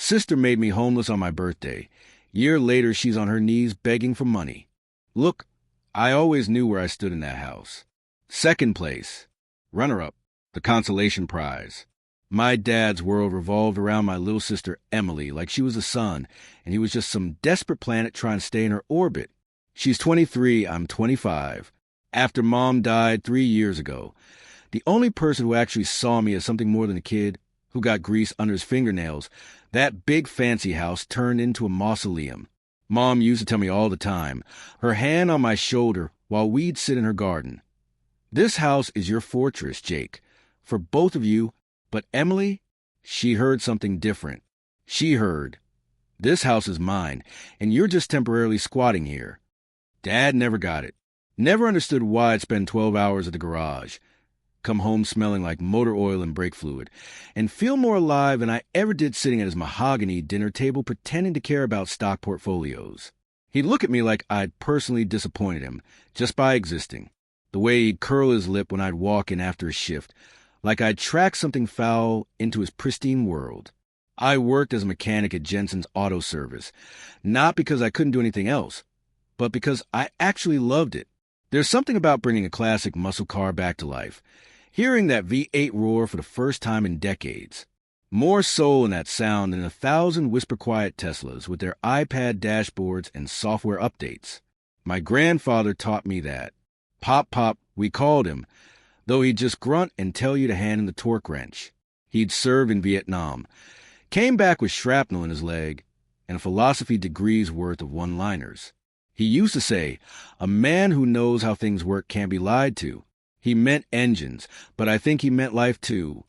Sister made me homeless on my birthday. Year later, she's on her knees begging for money. Look, I always knew where I stood in that house. Second place. Runner-up. The consolation prize. My dad's world revolved around my little sister Emily like she was a sun, and he was just some desperate planet trying to stay in her orbit. She's 23, I'm 25. After Mom died 3 years ago, the only person who actually saw me as something more than a kid, who got grease under his fingernails, that big fancy house turned into a mausoleum. Mom used to tell me all the time, her hand on my shoulder while we'd sit in her garden. This house is your fortress, Jake, for both of you. But Emily, she heard something different. She heard, this house is mine, and you're just temporarily squatting here. Dad never got it. Never understood why I'd spend 12 hours at the garage, come home smelling like motor oil and brake fluid, and feel more alive than I ever did sitting at his mahogany dinner table pretending to care about stock portfolios. He'd look at me like I'd personally disappointed him, just by existing. The way he'd curl his lip when I'd walk in after a shift, like I'd tracked something foul into his pristine world. I worked as a mechanic at Jensen's Auto Service, not because I couldn't do anything else, but because I actually loved it. There's something about bringing a classic muscle car back to life, hearing that V8 roar for the first time in decades. More soul in that sound than 1,000 whisper-quiet Teslas with their iPad dashboards and software updates. My grandfather taught me that. Pop Pop, we called him, though he'd just grunt and tell you to hand him the torque wrench. He'd served in Vietnam, came back with shrapnel in his leg, and a philosophy degree's worth of one-liners. He used to say, a man who knows how things work can't be lied to. He meant engines, but I think he meant life too.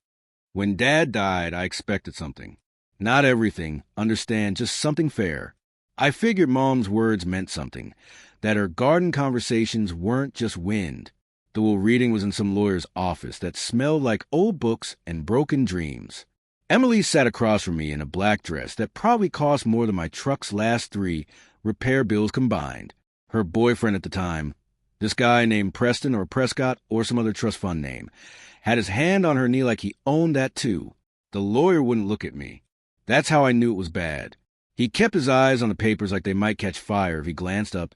When Dad died, I expected something. Not everything, understand, just something fair. I figured Mom's words meant something, that her garden conversations weren't just wind. The will reading was in some lawyer's office that smelled like old books and broken dreams. Emily sat across from me in a black dress that probably cost more than my truck's last 3 repair bills combined. Her boyfriend at the time, this guy named Preston or Prescott or some other trust fund name, had his hand on her knee like he owned that too. The lawyer wouldn't look at me. That's how I knew it was bad. He kept his eyes on the papers like they might catch fire if he glanced up,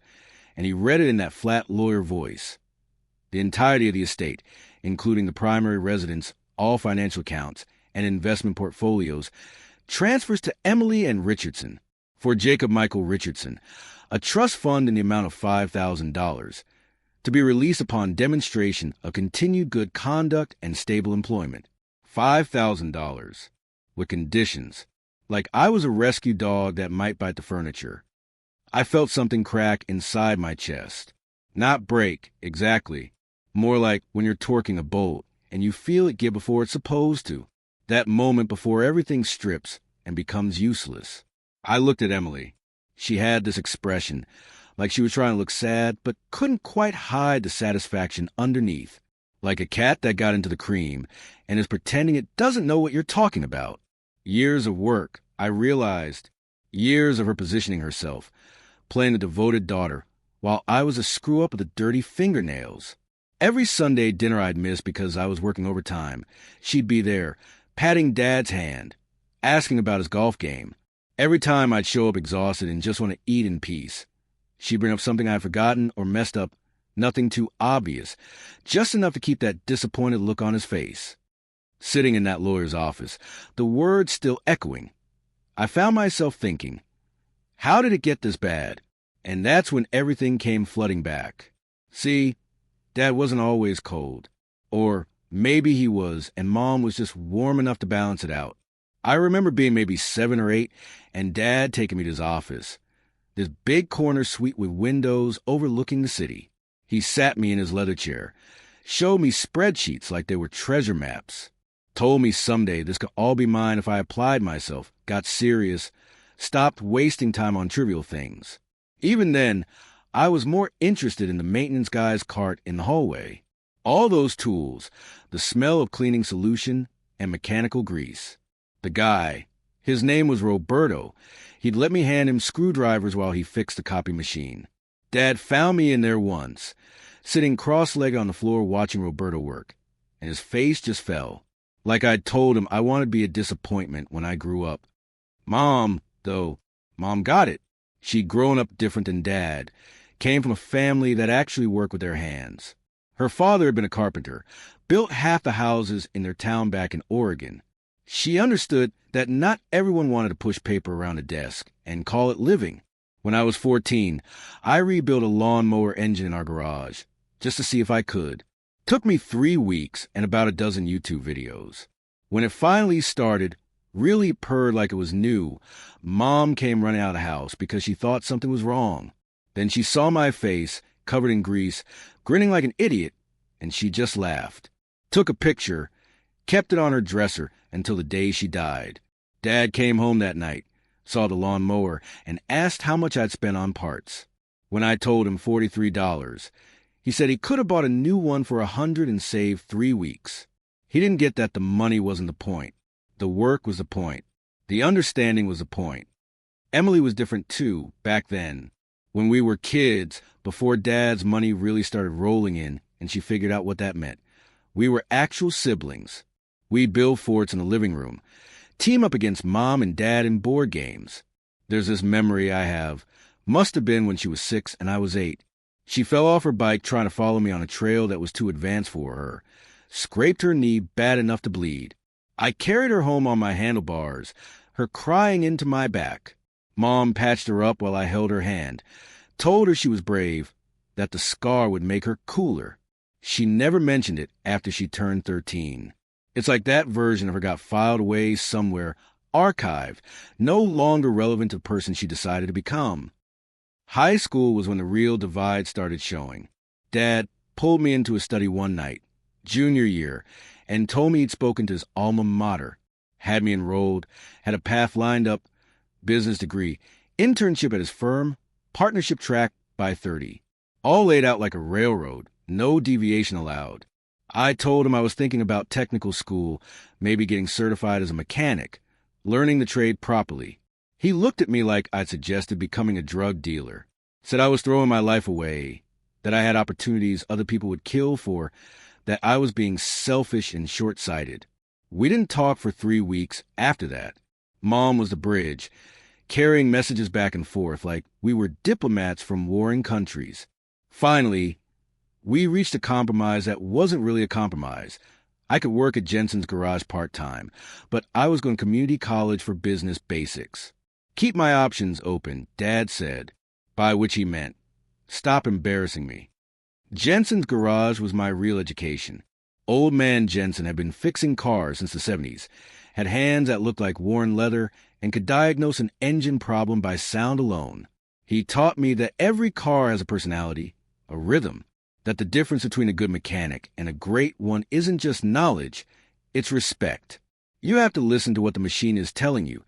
and he read it in that flat lawyer voice. The entirety of the estate, including the primary residence, all financial accounts, and investment portfolios, transfers to Emily and Richardson, for Jacob Michael Richardson, a trust fund in the amount of $5,000, to be released upon demonstration of continued good conduct and stable employment. $5,000, with conditions, like I was a rescue dog that might bite the furniture. I felt something crack inside my chest. Not break, exactly. More like when you're torquing a bolt, and you feel it give before it's supposed to. That moment before everything strips and becomes useless. I looked at Emily. She had this expression, like she was trying to look sad, but couldn't quite hide the satisfaction underneath. Like a cat that got into the cream, and is pretending it doesn't know what you're talking about. Years of work, I realized. Years of her positioning herself, playing the devoted daughter, while I was a screw-up with the dirty fingernails. Every Sunday dinner I'd miss because I was working overtime, she'd be there, patting Dad's hand, asking about his golf game. Every time I'd show up exhausted and just want to eat in peace, she'd bring up something I'd forgotten or messed up, nothing too obvious, just enough to keep that disappointed look on his face. Sitting in that lawyer's office, the words still echoing, I found myself thinking, how did it get this bad? And that's when everything came flooding back. See, Dad wasn't always cold. Or maybe he was, and Mom was just warm enough to balance it out. I remember being maybe 7 or 8, and Dad taking me to his office. This big corner suite with windows overlooking the city. He sat me in his leather chair, showed me spreadsheets like they were treasure maps, told me someday this could all be mine if I applied myself, got serious, stopped wasting time on trivial things. Even then, I was more interested in the maintenance guy's cart in the hallway. All those tools, the smell of cleaning solution, and mechanical grease. The guy, his name was Roberto. He'd let me hand him screwdrivers while he fixed the copy machine. Dad found me in there once, sitting cross-legged on the floor watching Roberto work, and his face just fell, like I'd told him I wanted to be a disappointment when I grew up. Mom, though, Mom got it. She'd grown up different than Dad, came from a family that actually worked with their hands. Her father had been a carpenter, built half the houses in their town back in Oregon. She understood that not everyone wanted to push paper around a desk and call it living. When I was 14, I rebuilt a lawnmower engine in our garage, just to see if I could. Took me 3 weeks and about a dozen YouTube videos. When it finally started, really purred like it was new, Mom came running out of the house because she thought something was wrong. Then she saw my face, covered in grease, grinning like an idiot, and she just laughed. Took a picture, kept it on her dresser until the day she died. Dad came home that night, saw the lawnmower, and asked how much I'd spent on parts. When I told him $43, he said he could have bought a new one for $100 and saved 3 weeks. He didn't get that the money wasn't the point. The work was the point. The understanding was the point. Emily was different too, back then. When we were kids, before Dad's money really started rolling in, and she figured out what that meant. We were actual siblings. We'd build forts in the living room, team up against Mom and Dad in board games. There's this memory I have. Must have been when she was 6 and I was 8. She fell off her bike trying to follow me on a trail that was too advanced for her. Scraped her knee bad enough to bleed. I carried her home on my handlebars, her crying into my back. Mom patched her up while I held her hand, told her she was brave, that the scar would make her cooler. She never mentioned it after she turned 13. It's like that version of her got filed away somewhere, archived, no longer relevant to the person she decided to become. High school was when the real divide started showing. Dad pulled me into his study one night, junior year, and told me he'd spoken to his alma mater, had me enrolled, had a path lined up, business degree, internship at his firm, partnership track by 30. All laid out like a railroad, no deviation allowed. I told him I was thinking about technical school, maybe getting certified as a mechanic, learning the trade properly. He looked at me like I'd suggested becoming a drug dealer, said I was throwing my life away, that I had opportunities other people would kill for, that I was being selfish and short-sighted. We didn't talk for 3 weeks after that. Mom was the bridge, carrying messages back and forth like we were diplomats from warring countries. Finally, we reached a compromise that wasn't really a compromise. I could work at Jensen's garage part-time, but I was going to community college for business basics. Keep my options open, Dad said, by which he meant, stop embarrassing me. Jensen's garage was my real education. Old man Jensen had been fixing cars since the 70s, had hands that looked like worn leather, and could diagnose an engine problem by sound alone. He taught me that every car has a personality, a rhythm, that the difference between a good mechanic and a great one isn't just knowledge, it's respect. You have to listen to what the machine is telling you,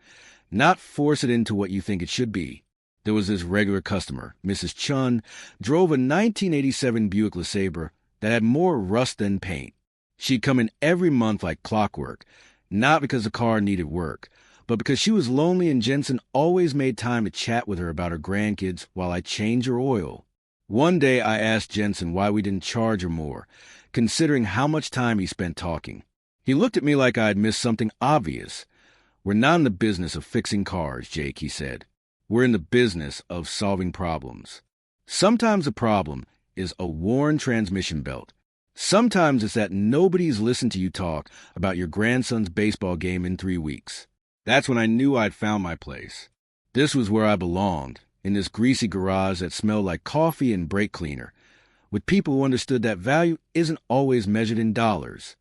not force it into what you think it should be. There was this regular customer, Mrs. Chun, drove a 1987 Buick LeSabre that had more rust than paint. She'd come in every month like clockwork, not because the car needed work, but because she was lonely and Jensen always made time to chat with her about her grandkids while I changed her oil. One day I asked Jensen why we didn't charge her more, considering how much time he spent talking. He looked at me like I had missed something obvious. We're not in the business of fixing cars, Jake, he said. We're in the business of solving problems. Sometimes the problem is a worn transmission belt. Sometimes it's that nobody's listened to you talk about your grandson's baseball game in 3 weeks. That's when I knew I'd found my place. This was where I belonged, in this greasy garage that smelled like coffee and brake cleaner, with people who understood that value isn't always measured in dollars.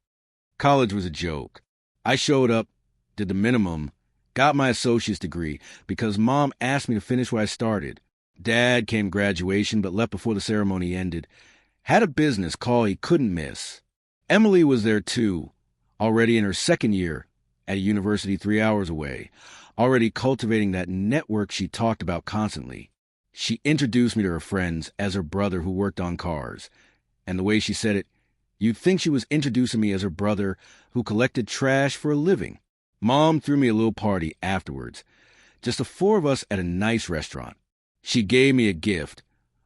College was a joke. I showed up, did the minimum, got my associate's degree because Mom asked me to finish where I started. Dad came graduation but left before the ceremony ended. Had a business call he couldn't miss. Emily was there too, already in her second year at a university 3 hours away, already cultivating that network she talked about constantly. She introduced me to her friends as her brother who worked on cars, and the way she said it, you'd think she was introducing me as her brother who collected trash for a living. Mom threw me a little party afterwards, just the 4 of us at a nice restaurant. She gave me a gift,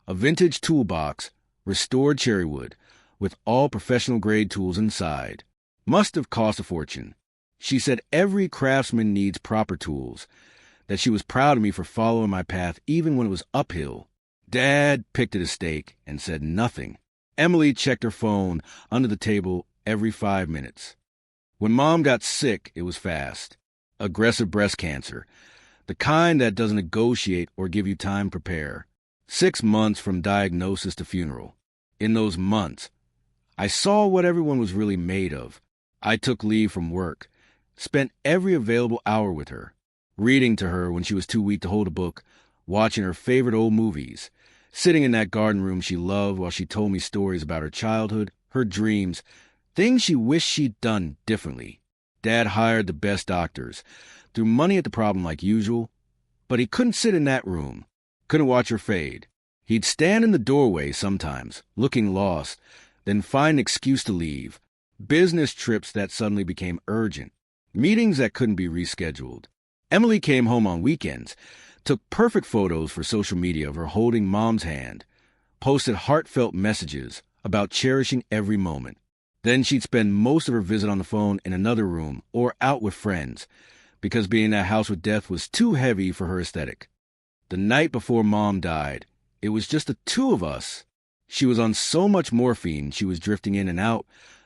a vintage toolbox, restored cherrywood, with all professional-grade tools inside. Must have cost a fortune. She said every craftsman needs proper tools, that she was proud of me for following my path even when it was uphill. Dad picked at his steak and said nothing. Emily checked her phone under the table every 5 minutes. When Mom got sick, it was fast. Aggressive breast cancer, the kind that doesn't negotiate or give you time to prepare. 6 months from diagnosis to funeral. In those months, I saw what everyone was really made of. I took leave from work, spent every available hour with her, reading to her when she was too weak to hold a book, watching her favorite old movies, sitting in that garden room she loved while she told me stories about her childhood, her dreams, things she wished she'd done differently. Dad hired the best doctors, threw money at the problem like usual, but he couldn't sit in that room, couldn't watch her fade. He'd stand in the doorway sometimes, looking lost, then find an excuse to leave. Business trips that suddenly became urgent, meetings that couldn't be rescheduled. Emily came home on weekends, took perfect photos for social media of her holding Mom's hand, posted heartfelt messages about cherishing every moment. Then she'd spend most of her visit on the phone in another room or out with friends, because being in that house with death was too heavy for her aesthetic. The night before Mom died, it was just the two of us. She was on so much morphine she was drifting in and out,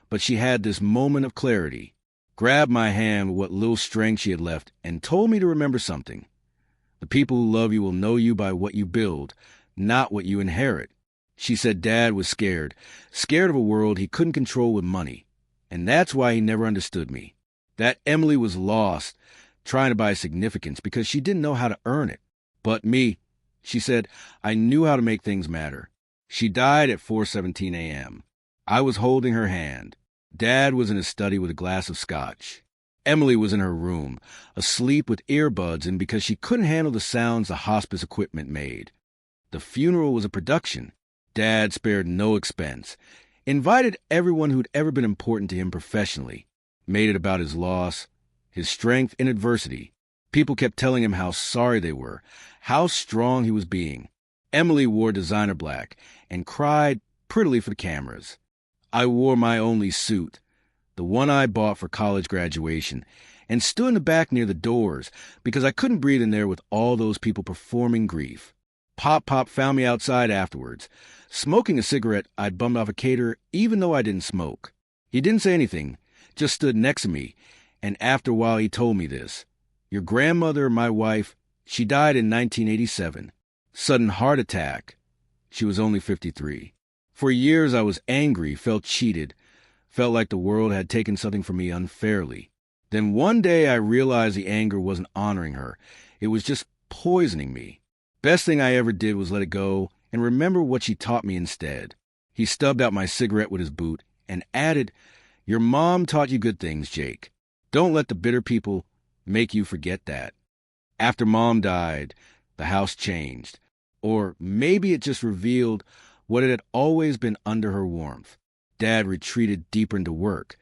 but she had this moment of clarity, grabbed my hand with what little strength she had left, and told me to remember something. The people who love you will know you by what you build, not what you inherit. She said Dad was scared of a world he couldn't control with money, and that's why he never understood me. That Emily was lost, trying to buy significance because she didn't know how to earn it. But me, she said, I knew how to make things matter. She died at 4:17 a.m. I was holding her hand. Dad was in his study with a glass of scotch. Emily was in her room, asleep with earbuds in because she couldn't handle the sounds the hospice equipment made. The funeral was a production. Dad spared no expense, invited everyone who'd ever been important to him professionally, made it about his loss, his strength in adversity. People kept telling him how sorry they were, how strong he was being. Emily wore designer black and cried prettily for the cameras. I wore my only suit, the one I bought for college graduation, and stood in the back near the doors because I couldn't breathe in there with all those people performing grief. Pop found me outside afterwards, smoking a cigarette I'd bummed off a caterer even though I didn't smoke. He didn't say anything, just stood next to me, and after a while he told me this. Your grandmother, my wife, she died in 1987. Sudden heart attack. She was only 53. For years I was angry, felt cheated, felt like the world had taken something from me unfairly. Then one day I realized the anger wasn't honoring her. It was just poisoning me. Best thing I ever did was let it go and remember what she taught me instead. He stubbed out my cigarette with his boot and added, Your mom taught you good things, Jake. Don't let the bitter people make you forget that. After Mom died, the house changed. Or maybe it just revealed what it had always been under her warmth. Dad retreated deeper into work,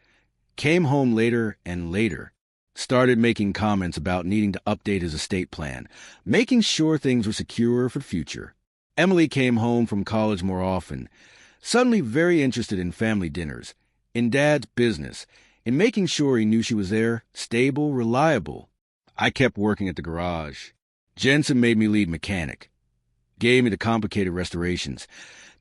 came home later and later, started making comments about needing to update his estate plan, making sure things were secure for the future. Emily came home from college more often, suddenly very interested in family dinners, in Dad's business, in making sure he knew she was there, stable, reliable. I kept working at the garage. Jensen made me lead mechanic, gave me the complicated restorations,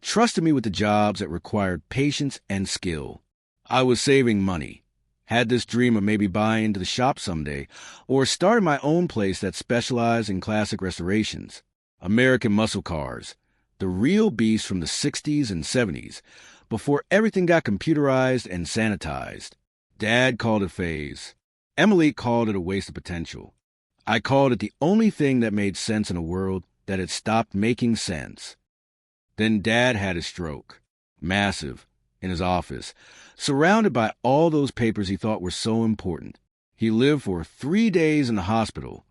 trusted me with the jobs that required patience and skill. I was saving money, had this dream of maybe buying into the shop someday, or starting my own place that specialized in classic restorations. American muscle cars, the real beast from the 60s and 70s, before everything got computerized and sanitized. Dad called it phase. Emily called it a waste of potential. I called it the only thing that made sense in a world that had stopped making sense. Then Dad had a stroke, massive, in his office, surrounded by all those papers he thought were so important. He lived for 3 days in the hospital,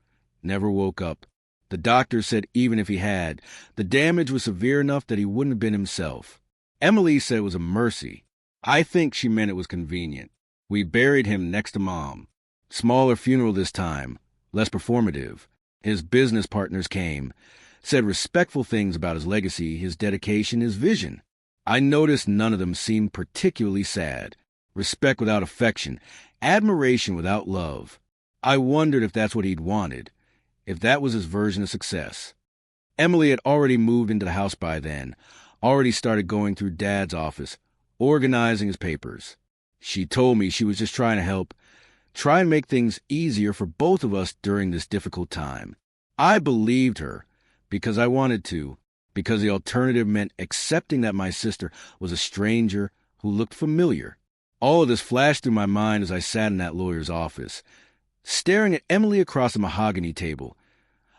never woke up. The doctor said even if he had, the damage was severe enough that he wouldn't have been himself. Emily said it was a mercy. I think she meant it was convenient. We buried him next to Mom. Smaller funeral this time, less performative. His business partners came, said respectful things about his legacy, his dedication, his vision. I noticed none of them seemed particularly sad. Respect without affection, admiration without love. I wondered if that's what he'd wanted, if that was his version of success. Emily had already moved into the house by then, already started going through Dad's office, organizing his papers. She told me she was just trying to help, try and make things easier for both of us during this difficult time. I believed her because I wanted to, because the alternative meant accepting that my sister was a stranger who looked familiar. All of this flashed through my mind as I sat in that lawyer's office, staring at Emily across the mahogany table,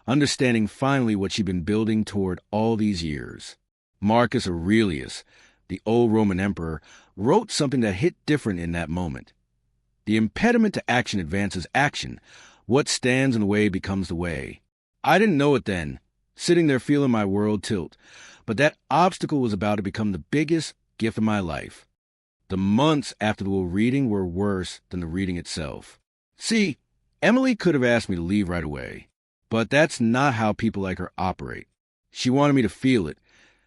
understanding finally what she'd been building toward all these years. Marcus Aurelius, the old Roman emperor, wrote something that hit different in that moment. The impediment to action advances action. What stands in the way becomes the way. I didn't know it then, sitting there feeling my world tilt, but that obstacle was about to become the biggest gift of my life. The months after the reading were worse than the reading itself. See, Emily could have asked me to leave right away, but that's not how people like her operate. She wanted me to feel it,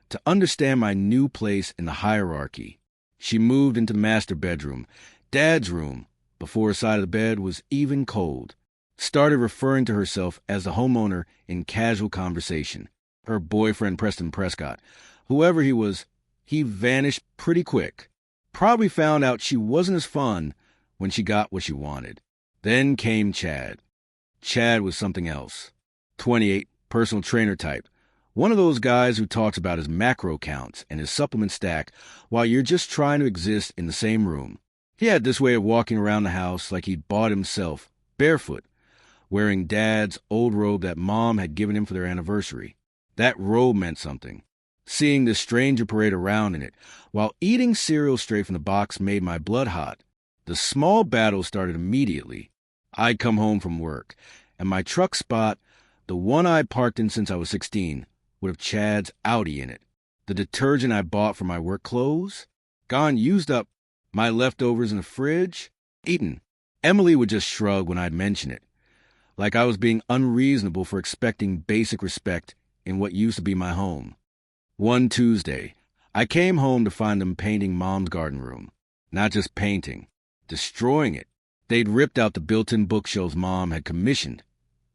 to understand my new place in the hierarchy. She moved into the master bedroom, Dad's room, before her side of the bed was even cold. Started referring to herself as the homeowner in casual conversation. Her boyfriend, Preston Prescott, whoever he was, he vanished pretty quick. Probably found out she wasn't as fun when she got what she wanted. Then came Chad. Chad was something else. 28, personal trainer type. One of those guys who talks about his macro counts and his supplement stack while you're just trying to exist in the same room. He had this way of walking around the house like he'd bought himself, barefoot, wearing Dad's old robe that Mom had given him for their anniversary. That robe meant something. Seeing this stranger parade around in it while eating cereal straight from the box made my blood hot. The small battle started immediately. I'd come home from work, and my truck spot, the one I'd parked in since I was 16, would have Chad's Audi in it. The detergent I bought for my work clothes, gone used up. My leftovers in the fridge, eaten. Emily would just shrug when I'd mention it, like I was being unreasonable for expecting basic respect in what used to be my home. One Tuesday, I came home to find them painting Mom's garden room. Not just painting, destroying it. They'd ripped out the built-in bookshelves Mom had commissioned,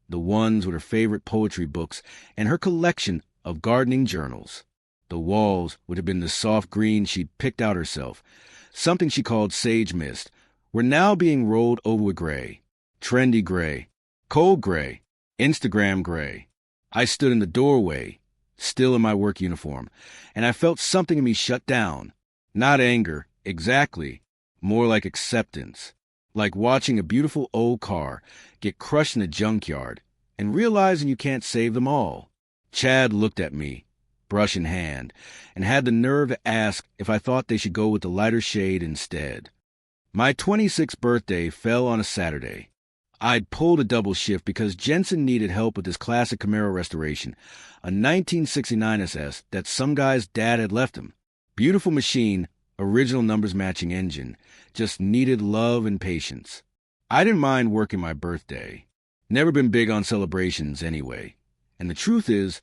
the ones with her favorite poetry books and her collection of gardening journals. The walls would have been the soft green she'd picked out herself, something she called sage mist, were now being rolled over with gray. Trendy gray, cold gray, Instagram gray. I stood in the doorway, still in my work uniform, and I felt something in me shut down. Not anger, exactly, more like acceptance. Like watching a beautiful old car get crushed in a junkyard and realizing you can't save them all. Chad looked at me, brush in hand, and had the nerve to ask if I thought they should go with the lighter shade instead. My 26th birthday fell on a Saturday. I'd pulled a double shift because Jensen needed help with his classic Camaro restoration, a 1969 SS that some guy's dad had left him. Beautiful machine, original numbers matching engine, just needed love and patience. I didn't mind working my birthday. Never been big on celebrations anyway. And the truth is,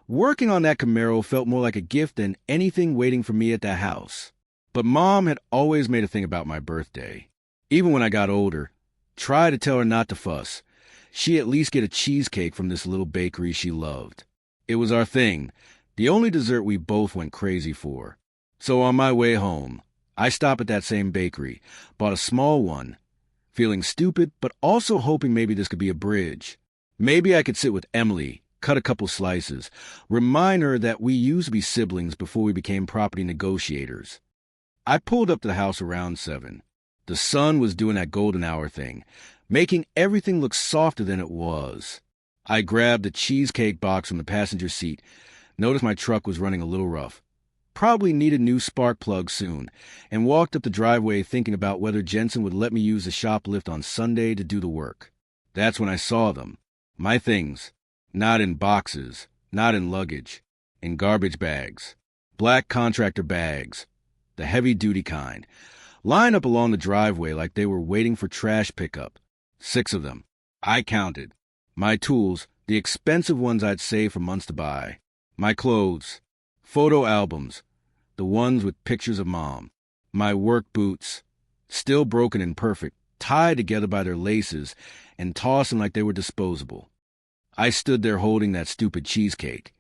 working on that Camaro felt more like a gift than anything waiting for me at that house. But Mom had always made a thing about my birthday. Even when I got older, tried to tell her not to fuss. She'd at least get a cheesecake from this little bakery she loved. It was our thing, the only dessert we both went crazy for. So on my way home, I stopped at that same bakery, bought a small one, feeling stupid, but also hoping maybe this could be a bridge. Maybe I could sit with Emily, cut a couple slices, remind her that we used to be siblings before we became property negotiators. I pulled up to the house around 7. The sun was doing that golden hour thing, making everything look softer than it was. I grabbed the cheesecake box from the passenger seat, noticed my truck was running a little rough. Probably needed new spark plugs soon, and walked up the driveway thinking about whether Jensen would let me use the shoplift on Sunday to do the work. That's when I saw them. My things. Not in boxes, not in luggage, in garbage bags. Black contractor bags. The heavy-duty kind, lined up along the driveway like they were waiting for trash pickup. 6 of them. I counted. My tools, the expensive ones I'd saved for months to buy. My clothes. Photo albums. The ones with pictures of Mom. My work boots. Still broken and perfect, tied together by their laces and tossing like they were disposable. I stood there holding that stupid cheesecake,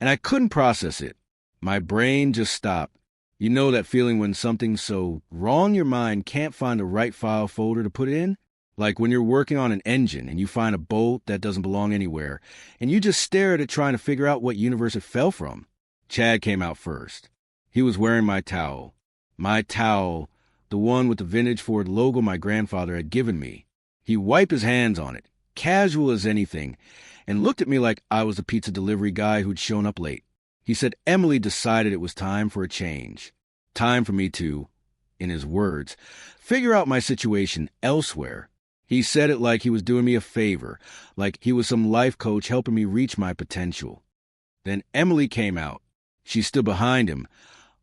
and I couldn't process it. My brain just stopped. You know that feeling when something's so wrong your mind can't find the right file folder to put it in? Like when you're working on an engine and you find a bolt that doesn't belong anywhere, and you just stare at it trying to figure out what universe it fell from. Chad came out first. He was wearing my towel. My towel, the one with the vintage Ford logo my grandfather had given me. He wiped his hands on it, casual as anything, and looked at me like I was the pizza delivery guy who'd shown up late. He said Emily decided it was time for a change. Time for me to, in his words, figure out my situation elsewhere. He said it like he was doing me a favor, like he was some life coach helping me reach my potential. Then Emily came out. She stood behind him,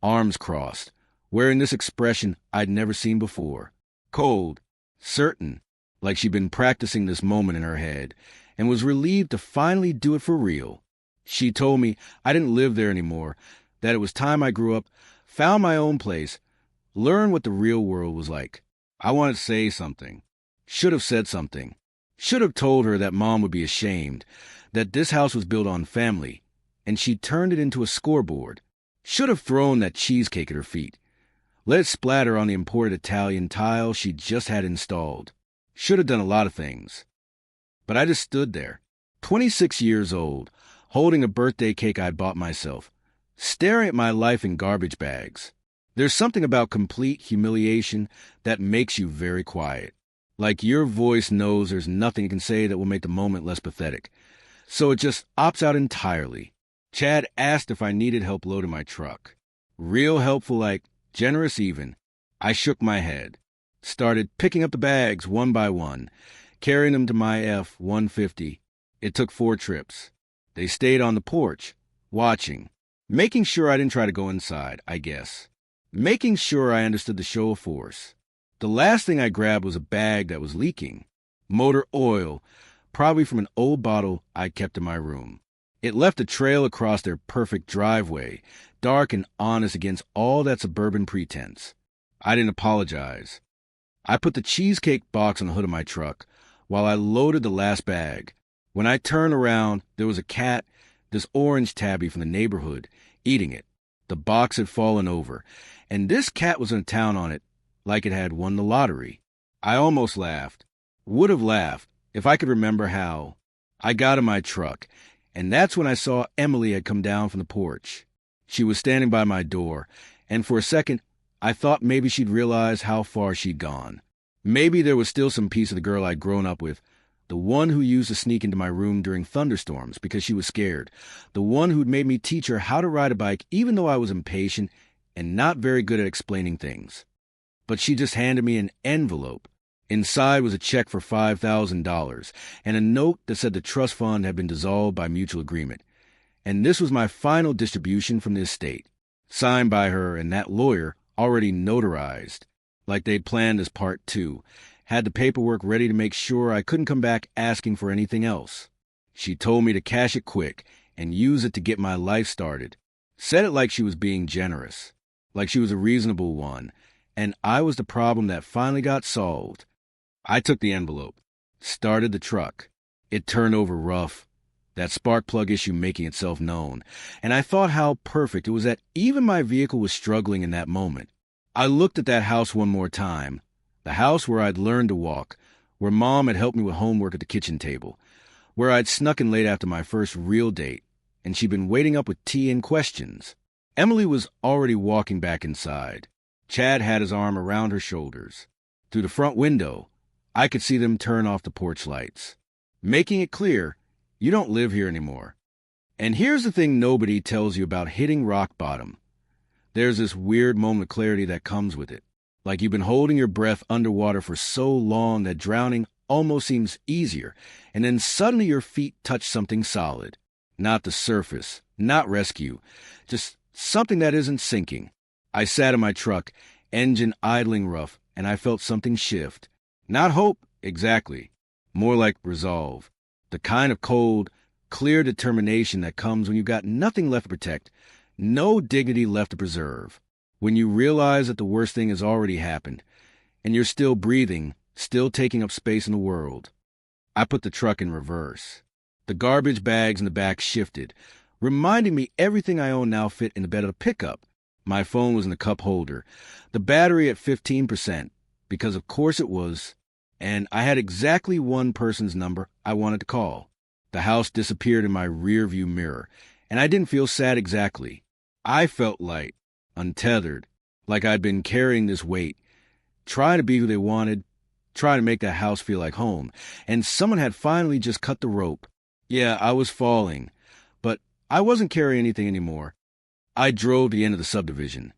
arms crossed, wearing this expression I'd never seen before. Cold, certain, like she'd been practicing this moment in her head, and was relieved to finally do it for real. She told me I didn't live there anymore, that it was time I grew up, found my own place, learned what the real world was like. I wanted to say something. Should have said something. Should have told her that Mom would be ashamed, that this house was built on family, and she turned it into a scoreboard. Should have thrown that cheesecake at her feet. Let it splatter on the imported Italian tile she just had installed. Should have done a lot of things. But I just stood there, 26 years old, holding a birthday cake I'd bought myself, staring at my life in garbage bags. There's something about complete humiliation that makes you very quiet. Like your voice knows there's nothing it can say that will make the moment less pathetic. So it just opts out entirely. Chad asked if I needed help loading my truck. Real helpful, like generous even. I shook my head. Started picking up the bags one by one, carrying them to my F-150. It took 4 trips. They stayed on the porch, watching. Making sure I didn't try to go inside, I guess. Making sure I understood the show of force. The last thing I grabbed was a bag that was leaking. Motor oil, probably from an old bottle I kept in my room. It left a trail across their perfect driveway, dark and honest against all that suburban pretense. I didn't apologize. I put the cheesecake box on the hood of my truck while I loaded the last bag. When I turned around, there was a cat, this orange tabby from the neighborhood, eating it. The box had fallen over, and this cat was in a town on it, like it had won the lottery. I almost laughed. Would have laughed if I could remember how. I got in my truck, and that's when I saw Emily had come down from the porch. She was standing by my door, and for a second, I thought maybe she'd realize how far she'd gone. Maybe there was still some piece of the girl I'd grown up with, the one who used to sneak into my room during thunderstorms because she was scared, the one who'd made me teach her how to ride a bike even though I was impatient and not very good at explaining things. But she just handed me an envelope. Inside was a check for $5,000 and a note that said the trust fund had been dissolved by mutual agreement. And this was my final distribution from the estate, signed by her and that lawyer already notarized, like they'd planned as part 2, had the paperwork ready to make sure I couldn't come back asking for anything else. She told me to cash it quick and use it to get my life started. Said it like she was being generous, like she was a reasonable one, and I was the problem that finally got solved. I took the envelope, started the truck. It turned over rough, that spark plug issue making itself known, and I thought how perfect it was that even my vehicle was struggling in that moment. I looked at that house one more time, the house where I'd learned to walk, where Mom had helped me with homework at the kitchen table, where I'd snuck in late after my first real date, and she'd been waiting up with tea and questions. Emily was already walking back inside. Chad had his arm around her shoulders. Through the front window, I could see them turn off the porch lights, making it clear, you don't live here anymore. And here's the thing nobody tells you about hitting rock bottom. There's this weird moment of clarity that comes with it. Like you've been holding your breath underwater for so long that drowning almost seems easier, and then suddenly your feet touch something solid. Not the surface, not rescue, just something that isn't sinking. I sat in my truck, engine idling rough, and I felt something shift. Not hope, exactly. More like resolve. The kind of cold, clear determination that comes when you've got nothing left to protect, no dignity left to preserve. When you realize that the worst thing has already happened, and you're still breathing, still taking up space in the world. I put the truck in reverse. The garbage bags in the back shifted, reminding me everything I own now fit in the bed of the pickup. My phone was in the cup holder, the battery at 15%, because of course it was, and I had exactly one person's number I wanted to call. The house disappeared in my rearview mirror, and I didn't feel sad exactly. I felt light, untethered, like I'd been carrying this weight, trying to be who they wanted, trying to make that house feel like home, and someone had finally just cut the rope. Yeah, I was falling, but I wasn't carrying anything anymore. I drove to the end of the subdivision,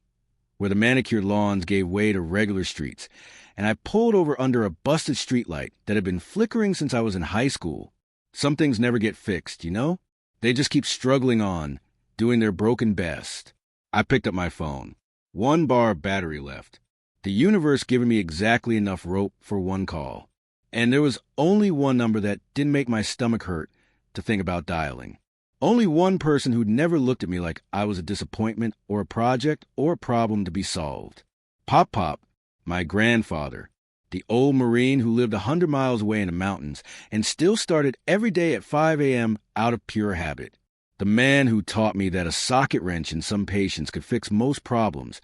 where the manicured lawns gave way to regular streets, and I pulled over under a busted streetlight that had been flickering since I was in high school. Some things never get fixed, you know? They just keep struggling on, doing their broken best. I picked up my phone. 1 bar of battery left. The universe giving me exactly enough rope for one call. And there was only one number that didn't make my stomach hurt to think about dialing. Only one person who'd never looked at me like I was a disappointment or a project or a problem to be solved. Pop, my grandfather, the old Marine who lived 100 miles away in the mountains and still started every day at 5 a.m. out of pure habit. The man who taught me that a socket wrench in some patients could fix most problems,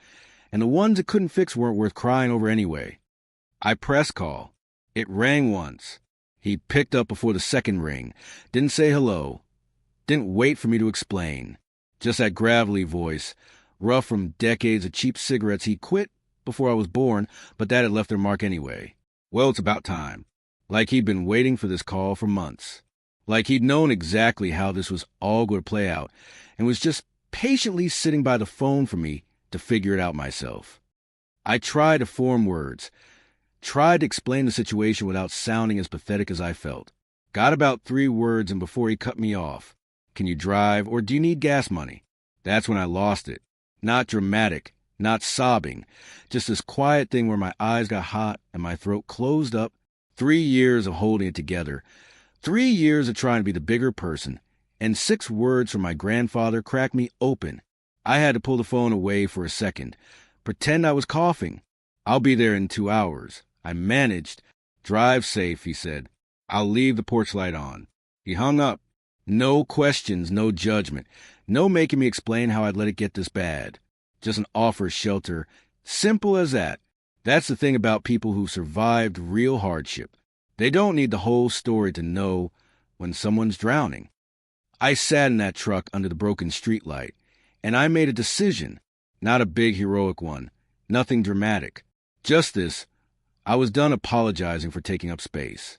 and the ones it couldn't fix weren't worth crying over anyway. I press call. It rang once. He picked up before the second ring, didn't say hello, didn't wait for me to explain. Just that gravelly voice, rough from decades of cheap cigarettes he quit before I was born, but that had left their mark anyway. Well, it's about time. Like he'd been waiting for this call for months. Like he'd known exactly how this was all going to play out, and was just patiently sitting by the phone for me to figure it out myself. I tried to form words, tried to explain the situation without sounding as pathetic as I felt. Got about 3 words, and before he cut me off, "Can you drive, or do you need gas money?" That's when I lost it. Not dramatic, not sobbing, just this quiet thing where my eyes got hot and my throat closed up. 3 years of holding it together, 3 years of trying to be the bigger person, and 6 words from my grandfather cracked me open. I had to pull the phone away for a second, pretend I was coughing. "I'll be there in 2 hours. I managed. "Drive safe," he said. "I'll leave the porch light on." He hung up. No questions, no judgment, no making me explain how I'd let it get this bad. Just an offer of shelter, simple as that. That's the thing about people who survived real hardship. They don't need the whole story to know when someone's drowning. I sat in that truck under the broken streetlight, and I made a decision, not a big heroic one, nothing dramatic. Just this: I was done apologizing for taking up space.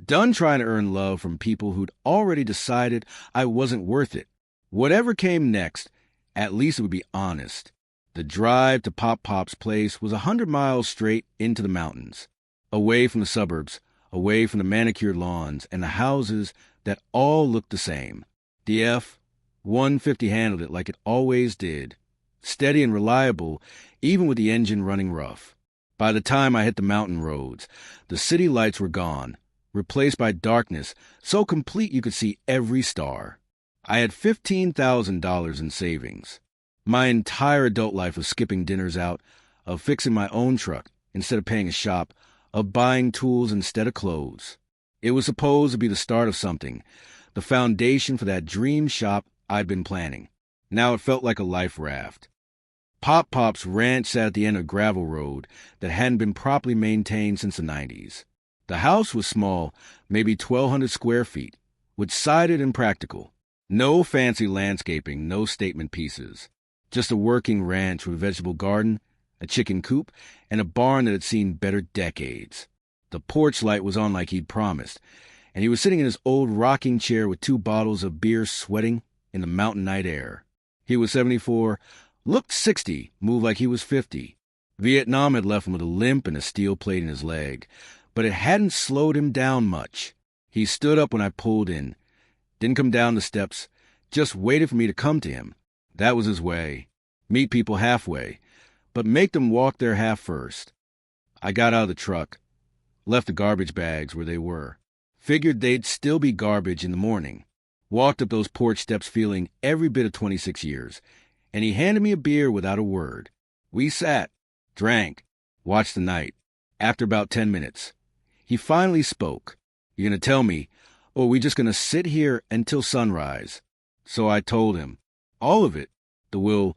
Done trying to earn love from people who'd already decided I wasn't worth it. Whatever came next, at least it would be honest. The drive to Pop's place was 100 miles straight into the mountains, away from the suburbs, away from the manicured lawns and the houses that all looked the same. The F-150 handled it like it always did, steady and reliable, even with the engine running rough. By the time I hit the mountain roads, the city lights were gone, replaced by darkness so complete you could see every star. I had $15,000 in savings. My entire adult life of skipping dinners out, of fixing my own truck instead of paying a shop, of buying tools instead of clothes. It was supposed to be the start of something, the foundation for that dream shop I'd been planning. Now it felt like a life raft. Pop's ranch sat at the end of a gravel road that hadn't been properly maintained since the 90s. The house was small, maybe 1,200 square feet, wood-sided and practical. No fancy landscaping, no statement pieces. Just a working ranch with a vegetable garden, a chicken coop, and a barn that had seen better decades. The porch light was on like he'd promised, and he was sitting in his old rocking chair with 2 bottles of beer sweating in the mountain night air. He was 74, looked 60, moved like he was 50. Vietnam had left him with a limp and a steel plate in his leg, but it hadn't slowed him down much. He stood up when I pulled in, didn't come down the steps, just waited for me to come to him. That was his way. Meet people halfway, but make them walk their half first. I got out of the truck, left the garbage bags where they were, figured they'd still be garbage in the morning, walked up those porch steps feeling every bit of 26 years, and he handed me a beer without a word. We sat, drank, watched the night. After about 10 minutes, he finally spoke. "You're going to tell me Or are we just going to sit here until sunrise? So I told him. All of it. The will,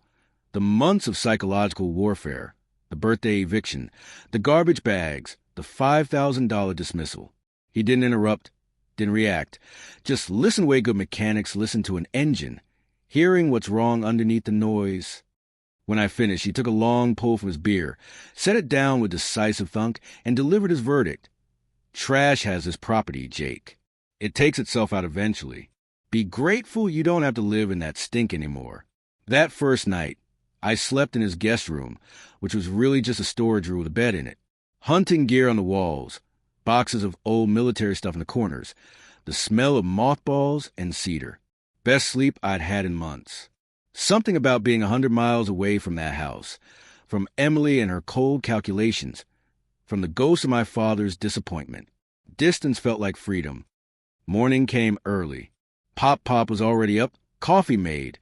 the months of psychological warfare, the birthday eviction, the garbage bags, the $5,000 dismissal. He didn't interrupt, didn't react. Just listen the way good mechanics listen to an engine, hearing what's wrong underneath the noise. When I finished, he took a long pull from his beer, set it down with decisive thunk, and delivered his verdict. Trash has this property, Jake. It takes itself out eventually. Be grateful you don't have to live in that stink anymore. That first night, I slept in his guest room, which was really just a storage room with a bed in it. Hunting gear on the walls, boxes of old military stuff in the corners, the smell of mothballs and cedar. Best sleep I'd had in months. Something about being 100 miles away from that house, from Emily and her cold calculations, from the ghost of my father's disappointment. Distance felt like freedom. Morning came early. Pop was already up, coffee made,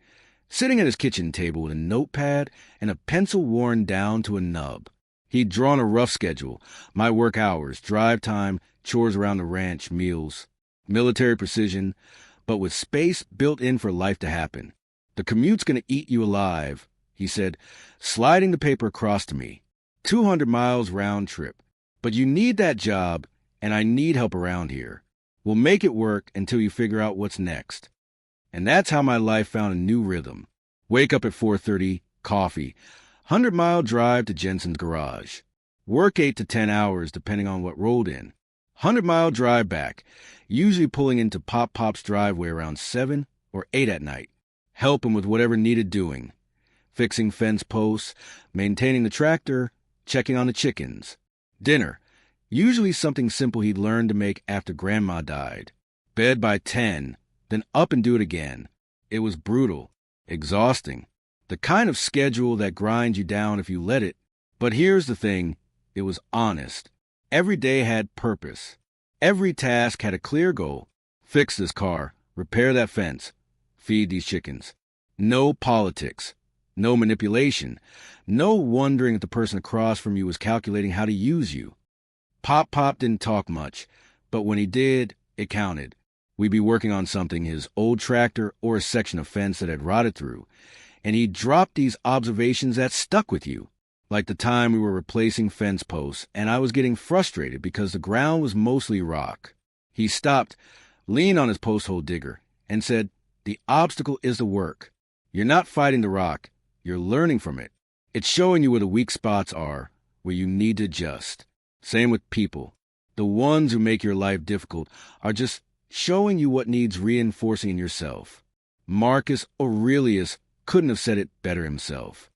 sitting at his kitchen table with a notepad and a pencil worn down to a nub. He'd drawn a rough schedule, my work hours, drive time, chores around the ranch, meals, military precision, but with space built in for life to happen. The commute's going to eat you alive, he said, sliding the paper across to me. 200 miles round trip. But you need that job, and I need help around here. We'll make it work until you figure out what's next. And that's how my life found a new rhythm. Wake up at 4:30, coffee, 100-mile drive to Jensen's garage. Work 8 to 10 hours depending on what rolled in. 100-mile drive back, usually pulling into Pop's driveway around 7 or 8 at night. Help him with whatever needed doing. Fixing fence posts, maintaining the tractor, checking on the chickens. Dinner, usually something simple he'd learned to make after Grandma died. Bed by 10, then up and do it again. It was brutal, exhausting, the kind of schedule that grinds you down if you let it. But here's the thing, it was honest. Every day had purpose. Every task had a clear goal. Fix this car, repair that fence, feed these chickens. No politics, no manipulation, no wondering if the person across from you was calculating how to use you. Pop didn't talk much, but when he did, it counted. We'd be working on something, his old tractor or a section of fence that had rotted through, and he'd drop these observations that stuck with you. Like the time we were replacing fence posts, and I was getting frustrated because the ground was mostly rock. He stopped, leaned on his post hole digger, and said, "The obstacle is the work. You're not fighting the rock, you're learning from it. It's showing you where the weak spots are, where you need to adjust." Same with people. The ones who make your life difficult are just showing you what needs reinforcing in yourself. Marcus Aurelius couldn't have said it better himself.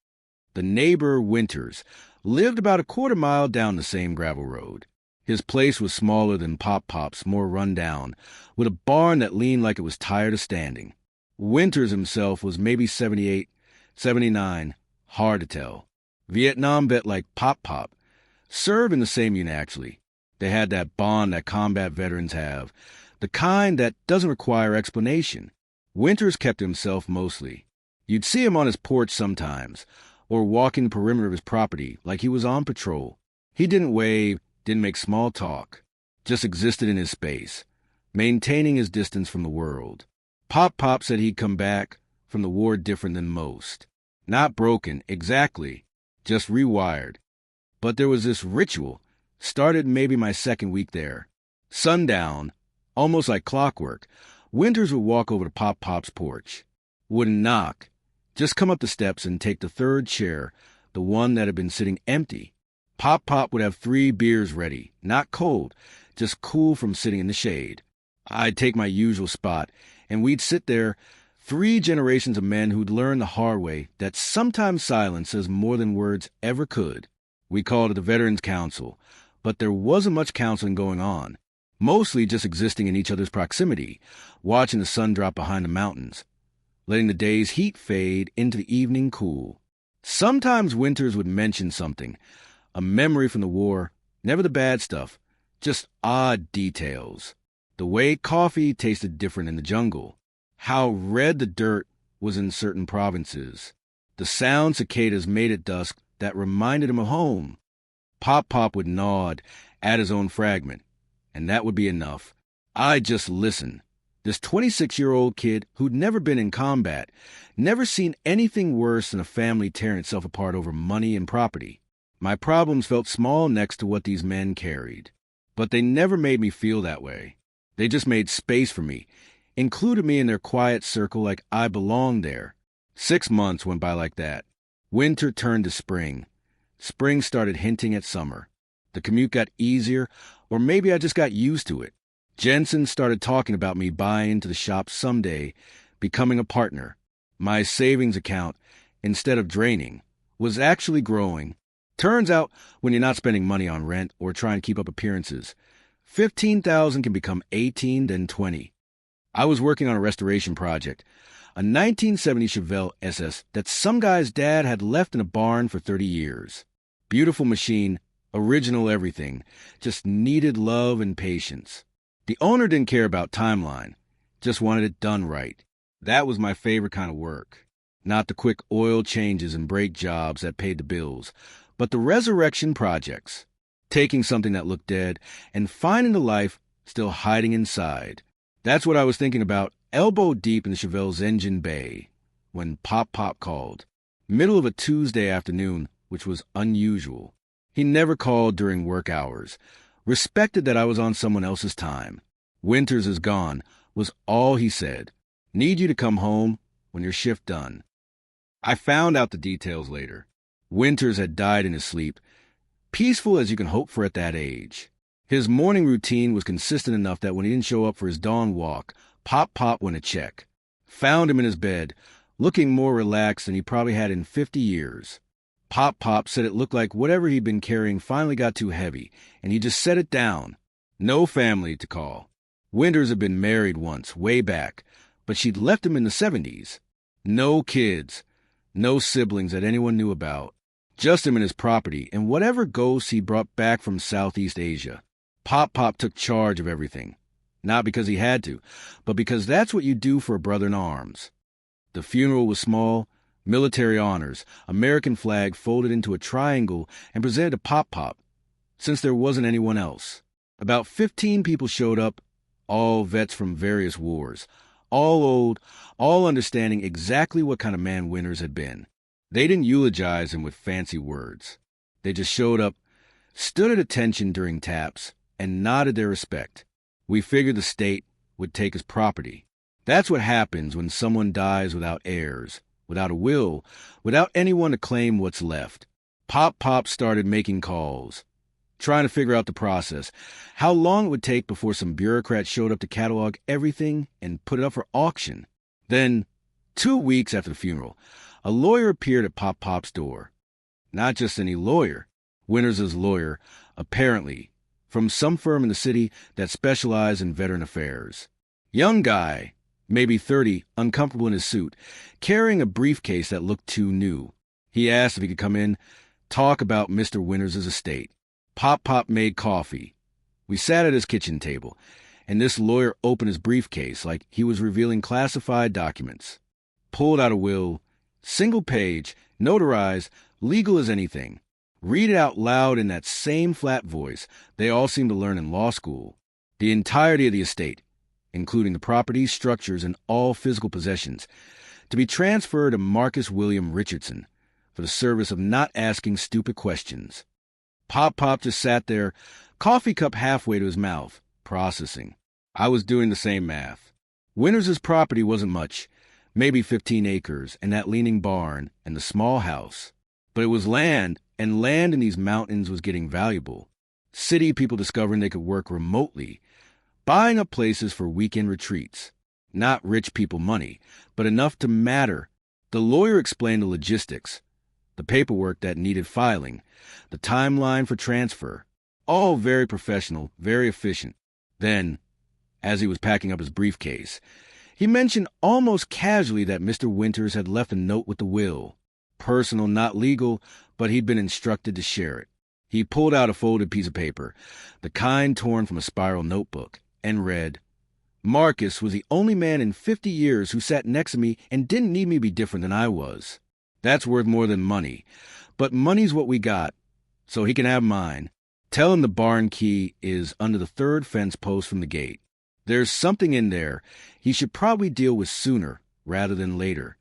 The neighbor, Winters, lived about a quarter mile down the same gravel road. His place was smaller than Pop's, more run down, with a barn that leaned like it was tired of standing. Winters himself was maybe 78, 79, hard to tell. Vietnam vet like Pop, served in the same unit actually. They had that bond that combat veterans have, the kind that doesn't require explanation. Winters kept to himself mostly. You'd see him on his porch sometimes, or walking the perimeter of his property like he was on patrol. He didn't wave, didn't make small talk, just existed in his space, maintaining his distance from the world. Pop said he'd come back from the war different than most. Not broken, exactly, just rewired. But there was this ritual, started maybe my second week there. Sundown, almost like clockwork, Winters would walk over to Pop's porch. Wouldn't knock, just come up the steps and take the third chair, the one that had been sitting empty. Pop would have 3 beers ready, not cold, just cool from sitting in the shade. I'd take my usual spot, and we'd sit there, 3 generations of men who'd learned the hard way that sometimes silence says more than words ever could. We called it the Veterans Council, but there wasn't much counseling going on, mostly just existing in each other's proximity, watching the sun drop behind the mountains, letting the day's heat fade into the evening cool. Sometimes Winters would mention something, a memory from the war, never the bad stuff, just odd details. The way coffee tasted different in the jungle, how red the dirt was in certain provinces, the sound cicadas made at dusk that reminded him of home. Pop would nod, add his own fragment, and that would be enough. I just listened. This 26-year-old kid who'd never been in combat, never seen anything worse than a family tearing itself apart over money and property. My problems felt small next to what these men carried. But they never made me feel that way. They just made space for me, included me in their quiet circle like I belonged there. 6 months went by like that. Winter turned to spring. Spring started hinting at summer. The commute got easier, or maybe I just got used to it. Jensen started talking about me buying into the shop someday, becoming a partner. My savings account, instead of draining, was actually growing. Turns out, when you're not spending money on rent or trying to keep up appearances, $15,000 can become $18, then $20. I was working on a restoration project, a 1970 Chevelle SS that some guy's dad had left in a barn for 30 years. Beautiful machine, original everything, just needed love and patience. The owner didn't care about timeline, just wanted it done right. That was my favorite kind of work. Not the quick oil changes and brake jobs that paid the bills, but the resurrection projects. Taking something that looked dead and finding the life still hiding inside. That's what I was thinking about, elbow deep in the Chevelle's engine bay, when Pop called. Middle of a Tuesday afternoon, which was unusual. He never called during work hours. Respected that I was on someone else's time. Winters is gone, was all he said. Need you to come home when your shift done. I found out the details later. Winters had died in his sleep, peaceful as you can hope for at that age. His morning routine was consistent enough that when he didn't show up for his dawn walk, Pop went to check. Found him in his bed, looking more relaxed than he probably had in 50 years. Pop said it looked like whatever he'd been carrying finally got too heavy, and he just set it down. No family to call. Winters had been married once, way back, but she'd left him in the 70s. No kids, no siblings that anyone knew about. Just him and his property, and whatever ghosts he brought back from Southeast Asia. Pop took charge of everything. Not because he had to, but because that's what you do for a brother in arms. The funeral was small, military honors, American flag folded into a triangle and presented to Pop, since there wasn't anyone else. About 15 people showed up, all vets from various wars, all old, all understanding exactly what kind of man Winters had been. They didn't eulogize him with fancy words. They just showed up, stood at attention during taps, and nodded their respect. We figured the state would take his property. That's what happens when someone dies without heirs, without a will, without anyone to claim what's left. Pop started making calls, trying to figure out the process, how long it would take before some bureaucrat showed up to catalog everything and put it up for auction. Then, 2 weeks after the funeral, a lawyer appeared at Pop's door. Not just any lawyer, Winters' lawyer, apparently, from some firm in the city that specialized in veteran affairs. Young guy, maybe 30, uncomfortable in his suit, carrying a briefcase that looked too new. He asked if he could come in, talk about Mr. Winters' estate. Pop made coffee. We sat at his kitchen table, and this lawyer opened his briefcase like he was revealing classified documents. Pulled out a will, single page, notarized, legal as anything. Read it out loud in that same flat voice they all seemed to learn in law school. The entirety of the estate, including the property, structures, and all physical possessions, to be transferred to Marcus William Richardson for the service of not asking stupid questions. Pop just sat there, coffee cup halfway to his mouth, processing. I was doing the same math. Winters' property wasn't much, maybe 15 acres, and that leaning barn, and the small house. But it was land, and land in these mountains was getting valuable. City people discovering they could work remotely, buying up places for weekend retreats. Not rich people money, but enough to matter. The lawyer explained the logistics, the paperwork that needed filing, the timeline for transfer. All very professional, very efficient. Then, as he was packing up his briefcase, he mentioned almost casually that Mr. Winters had left a note with the will. Personal, not legal, but he'd been instructed to share it. He pulled out a folded piece of paper, the kind torn from a spiral notebook, and read, Marcus was the only man in 50 years who sat next to me and didn't need me to be different than I was. That's worth more than money, but money's what we got, so he can have mine. Tell him the barn key is under the third fence post from the gate. There's something in there he should probably deal with sooner rather than later.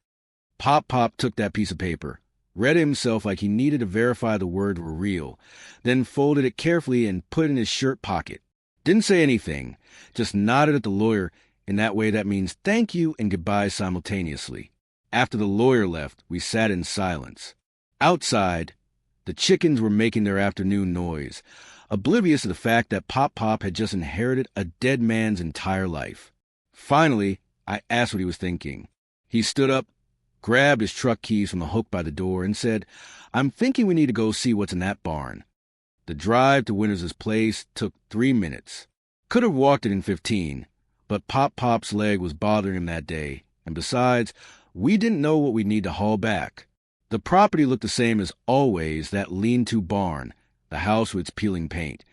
Pop took that piece of paper, read it himself like he needed to verify the words were real, then folded it carefully and put it in his shirt pocket. Didn't say anything, just nodded at the lawyer in that way that means thank you and goodbye simultaneously. After the lawyer left, we sat in silence. Outside, the chickens were making their afternoon noise, oblivious to the fact that Pop had just inherited a dead man's entire life. Finally, I asked what he was thinking. He stood up, grabbed his truck keys from the hook by the door, and said, "I'm thinking we need to go see what's in that barn." The drive to Winters' place took 3 minutes. Could have walked it in 15, but Pop's leg was bothering him that day, and besides, we didn't know what we'd need to haul back. The property looked the same as always, that lean-to barn, the house with its peeling paint,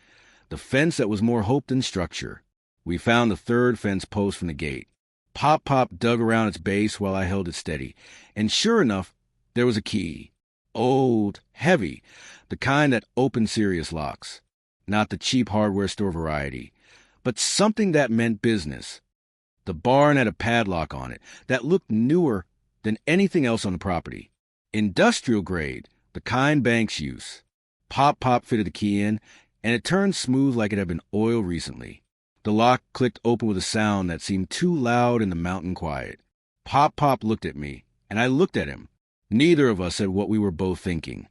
the fence that was more hope than structure. We found the third fence post from the gate. Pop dug around its base while I held it steady, and sure enough, there was a key. Old, heavy, the kind that opened serious locks. Not the cheap hardware store variety, but something that meant business. The barn had a padlock on it that looked newer than anything else on the property. Industrial grade, the kind banks use. Pop fitted the key in, and it turned smooth like it had been oiled recently. The lock clicked open with a sound that seemed too loud in the mountain quiet. Pop looked at me, and I looked at him. Neither of us said what we were both thinking.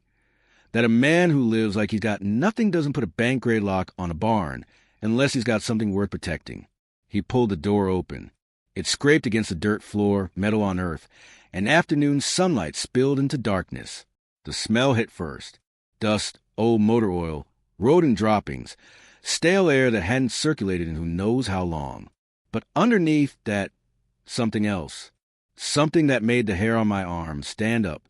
That a man who lives like he's got nothing doesn't put a bank-grade lock on a barn unless he's got something worth protecting. He pulled the door open. It scraped against the dirt floor, metal on earth, and afternoon sunlight spilled into darkness. The smell hit first. Dust, old motor oil, rodent droppings, stale air that hadn't circulated in who knows how long. But underneath that, something else. Something that made the hair on my arm stand up.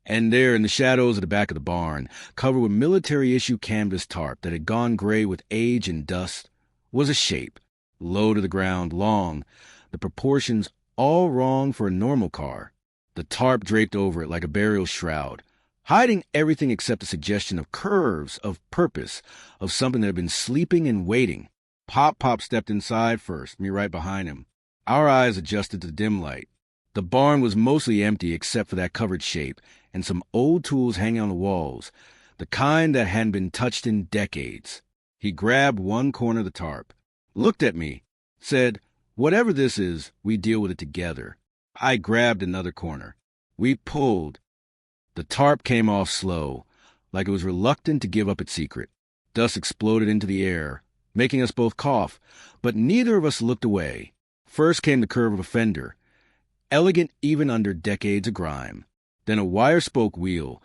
And there, in the shadows of the back of the barn, covered with military-issue canvas tarp that had gone gray with age and dust, was a shape, low to the ground, long, the proportions all wrong for a normal car. The tarp draped over it like a burial shroud, hiding everything except the suggestion of curves, of purpose, of something that had been sleeping and waiting. Pop stepped inside first, me right behind him. Our eyes adjusted to the dim light. The barn was mostly empty except for that covered shape and some old tools hanging on the walls, the kind that hadn't been touched in decades. He grabbed one corner of the tarp, looked at me, said, "Whatever this is, we deal with it together." I grabbed another corner. We pulled. The tarp came off slow, like it was reluctant to give up its secret. Dust exploded into the air, making us both cough, but neither of us looked away. First came the curve of a fender, elegant even under decades of grime. Then a wire-spoke wheel,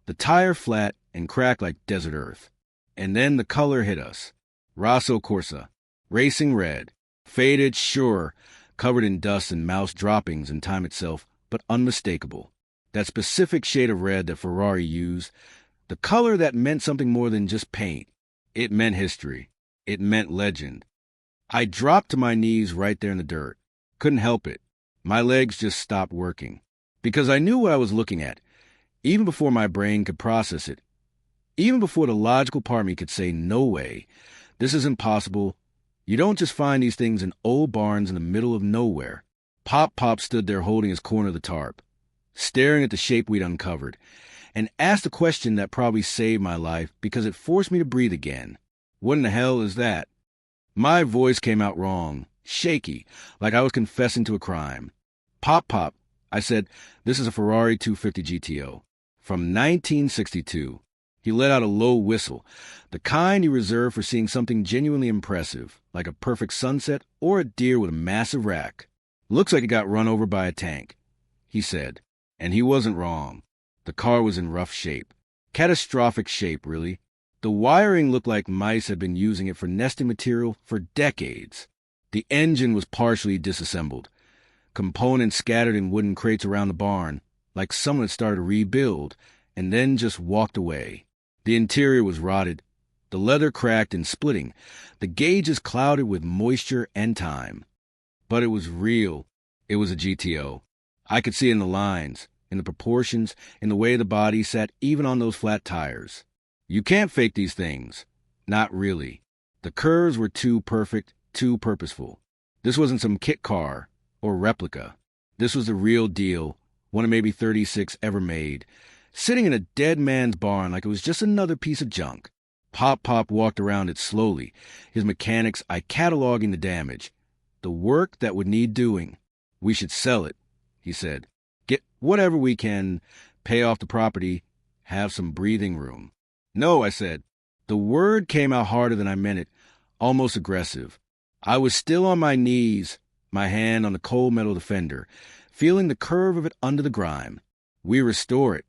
the tire flat and cracked like desert earth. And then the color hit us. Rosso Corsa, racing red, faded, sure, covered in dust and mouse droppings in time itself, but unmistakable. That specific shade of red that Ferrari used, the color that meant something more than just paint. It meant history. It meant legend. I dropped to my knees right there in the dirt. Couldn't help it. My legs just stopped working. Because I knew what I was looking at, even before my brain could process it. Even before the logical part of me could say, no way, this is impossible. You don't just find these things in old barns in the middle of nowhere. Pop stood there holding his corner of the tarp, staring at the shape we'd uncovered, and asked a question that probably saved my life because it forced me to breathe again. What in the hell is that? My voice came out wrong, shaky, like I was confessing to a crime. Pop, I said, "This is a Ferrari 250 GTO, from 1962. He let out a low whistle, the kind you reserve for seeing something genuinely impressive, like a perfect sunset or a deer with a massive rack. "Looks like it got run over by a tank," he said. And he wasn't wrong. The car was in rough shape. Catastrophic shape, really. The wiring looked like mice had been using it for nesting material for decades. The engine was partially disassembled. Components scattered in wooden crates around the barn, like someone had started to rebuild, and then just walked away. The interior was rotted, the leather cracked and splitting, the gauges clouded with moisture and time. But it was real. It was a GTO. I could see it in the lines, in the proportions, in the way the body sat even on those flat tires. You can't fake these things. Not really. The curves were too perfect, too purposeful. This wasn't some kit car or replica. This was the real deal, one of maybe 36 ever made, sitting in a dead man's barn like it was just another piece of junk. Pop walked around it slowly, his mechanics cataloging the damage, the work that would need doing. We should sell it, he said. Get whatever we can, pay off the property, have some breathing room. No, I said. The word came out harder than I meant it, almost aggressive. I was still on my knees, my hand on the cold metal defender, feeling the curve of it under the grime. We restore it.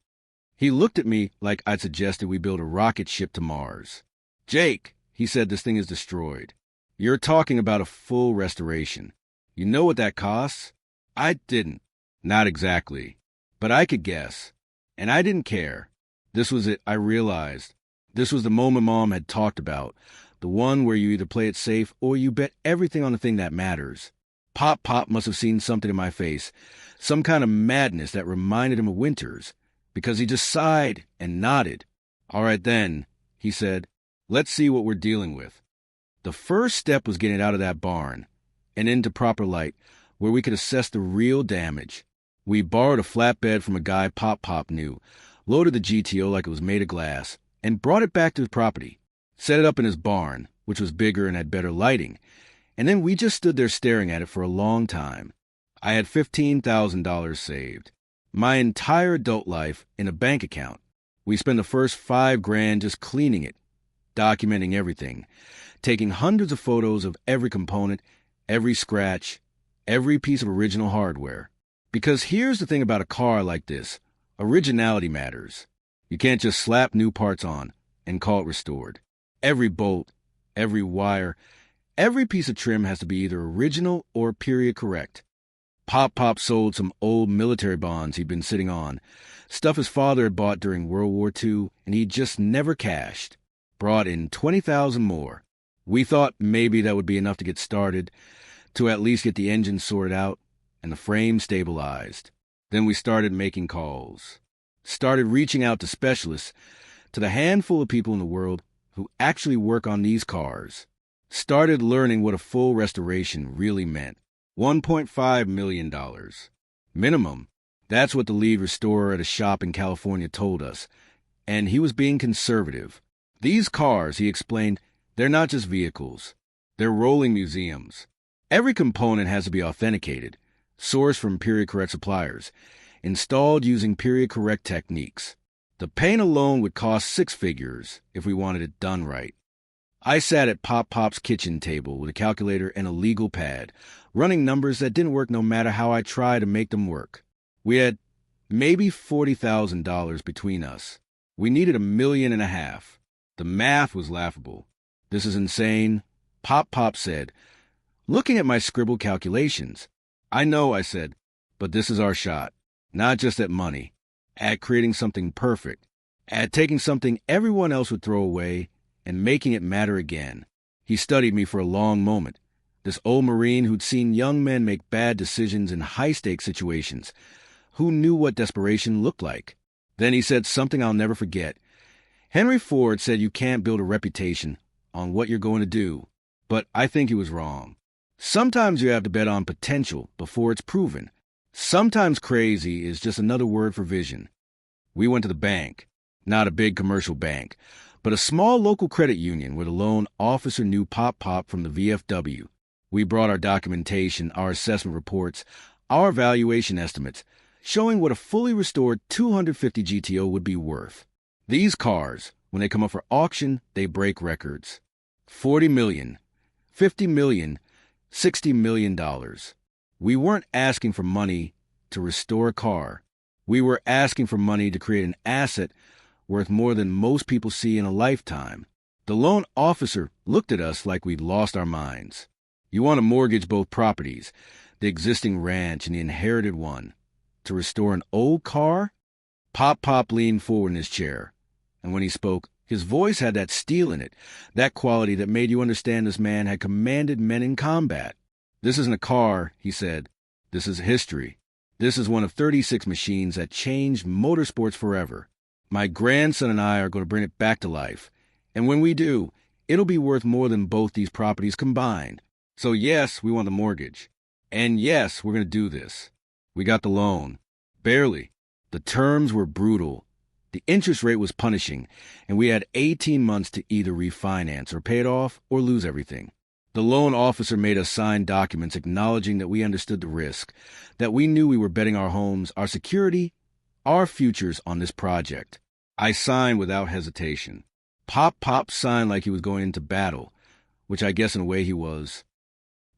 He looked at me like I'd suggested we build a rocket ship to Mars. Jake, he said, this thing is destroyed. You're talking about a full restoration. You know what that costs? I didn't. Not exactly. But I could guess. And I didn't care. This was it, I realized. This was the moment Mom had talked about. The one where you either play it safe or you bet everything on the thing that matters. Pop must have seen something in my face, some kind of madness that reminded him of Winters, because he just sighed and nodded. All right then, he said, let's see what we're dealing with. The first step was getting it out of that barn and into proper light where we could assess the real damage. We borrowed a flatbed from a guy Pop knew, loaded the GTO like it was made of glass, and brought it back to the property, set it up in his barn, which was bigger and had better lighting, and then we just stood there staring at it for a long time. I had $15,000 saved. My entire adult life in a bank account. We spent the first $5,000 just cleaning it, documenting everything, taking hundreds of photos of every component, every scratch, every piece of original hardware. Because here's the thing about a car like this, originality matters. You can't just slap new parts on and call it restored. Every bolt, every wire, every piece of trim has to be either original or period correct. Pop sold some old military bonds he'd been sitting on, stuff his father had bought during World War II, and he'd just never cashed. Brought in $20,000 more. We thought maybe that would be enough to get started, to at least get the engine sorted out and the frame stabilized. Then we started making calls. Started reaching out to specialists, to the handful of people in the world who actually work on these cars. Started learning what a full restoration really meant. $1.5 million. Minimum. That's what the lead restorer at a shop in California told us. And he was being conservative. These cars, he explained, they're not just vehicles. They're rolling museums. Every component has to be authenticated, sourced from period-correct suppliers, installed using period-correct techniques. The paint alone would cost 6 figures if we wanted it done right. I sat at Pop's kitchen table with a calculator and a legal pad, running numbers that didn't work no matter how I tried to make them work. We had maybe $40,000 between us. We needed $1.5 million. The math was laughable. This is insane, Pop said, looking at my scribbled calculations. I know, I said, but this is our shot. Not just at money, at creating something perfect, at taking something everyone else would throw away and making it matter again. He studied me for a long moment, this old Marine who'd seen young men make bad decisions in high-stakes situations, who knew what desperation looked like. Then he said something I'll never forget. Henry Ford said you can't build a reputation on what you're going to do, but I think he was wrong. Sometimes you have to bet on potential before it's proven. Sometimes crazy is just another word for vision. We went to the bank, not a big commercial bank, but a small local credit union where the loan officer knew Pop from the VFW. We brought our documentation, our assessment reports, our valuation estimates, showing what a fully restored 250 GTO would be worth. These cars, when they come up for auction, they break records. $40 million, $50 million, $60 million. We weren't asking for money to restore a car. We were asking for money to create an asset worth more than most people see in a lifetime. The loan officer looked at us like we'd lost our minds. You want to mortgage both properties, the existing ranch and the inherited one, to restore an old car? Pop leaned forward in his chair, and when he spoke, his voice had that steel in it, that quality that made you understand this man had commanded men in combat. This isn't a car, he said. This is history. This is one of 36 machines that changed motorsports forever. My grandson and I are going to bring it back to life. And when we do, it'll be worth more than both these properties combined. So yes, we want the mortgage. And yes, we're going to do this. We got the loan. Barely. The terms were brutal. The interest rate was punishing, and we had 18 months to either refinance or pay it off or lose everything. The loan officer made us sign documents acknowledging that we understood the risk, that we knew we were betting our homes, our security, our futures on this project. I signed without hesitation. Pop signed like he was going into battle, which I guess in a way he was.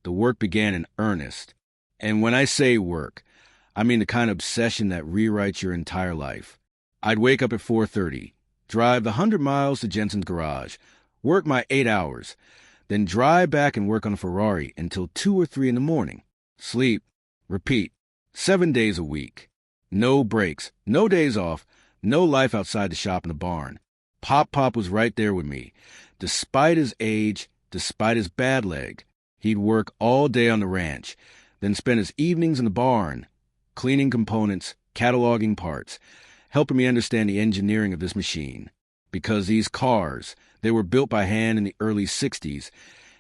The work began in earnest. And when I say work, I mean the kind of obsession that rewrites your entire life. I'd wake up at 4:30, drive the 100 miles to Jensen's garage, work my 8 hours, then drive back and work on a Ferrari until 2 or 3 in the morning. Sleep, repeat, 7 days a week. No breaks, no days off, no life outside the shop and the barn. Pop was right there with me. Despite his age, despite his bad leg, he'd work all day on the ranch, then spend his evenings in the barn, cleaning components, cataloging parts, helping me understand the engineering of this machine. Because these cars, they were built by hand in the early 60s,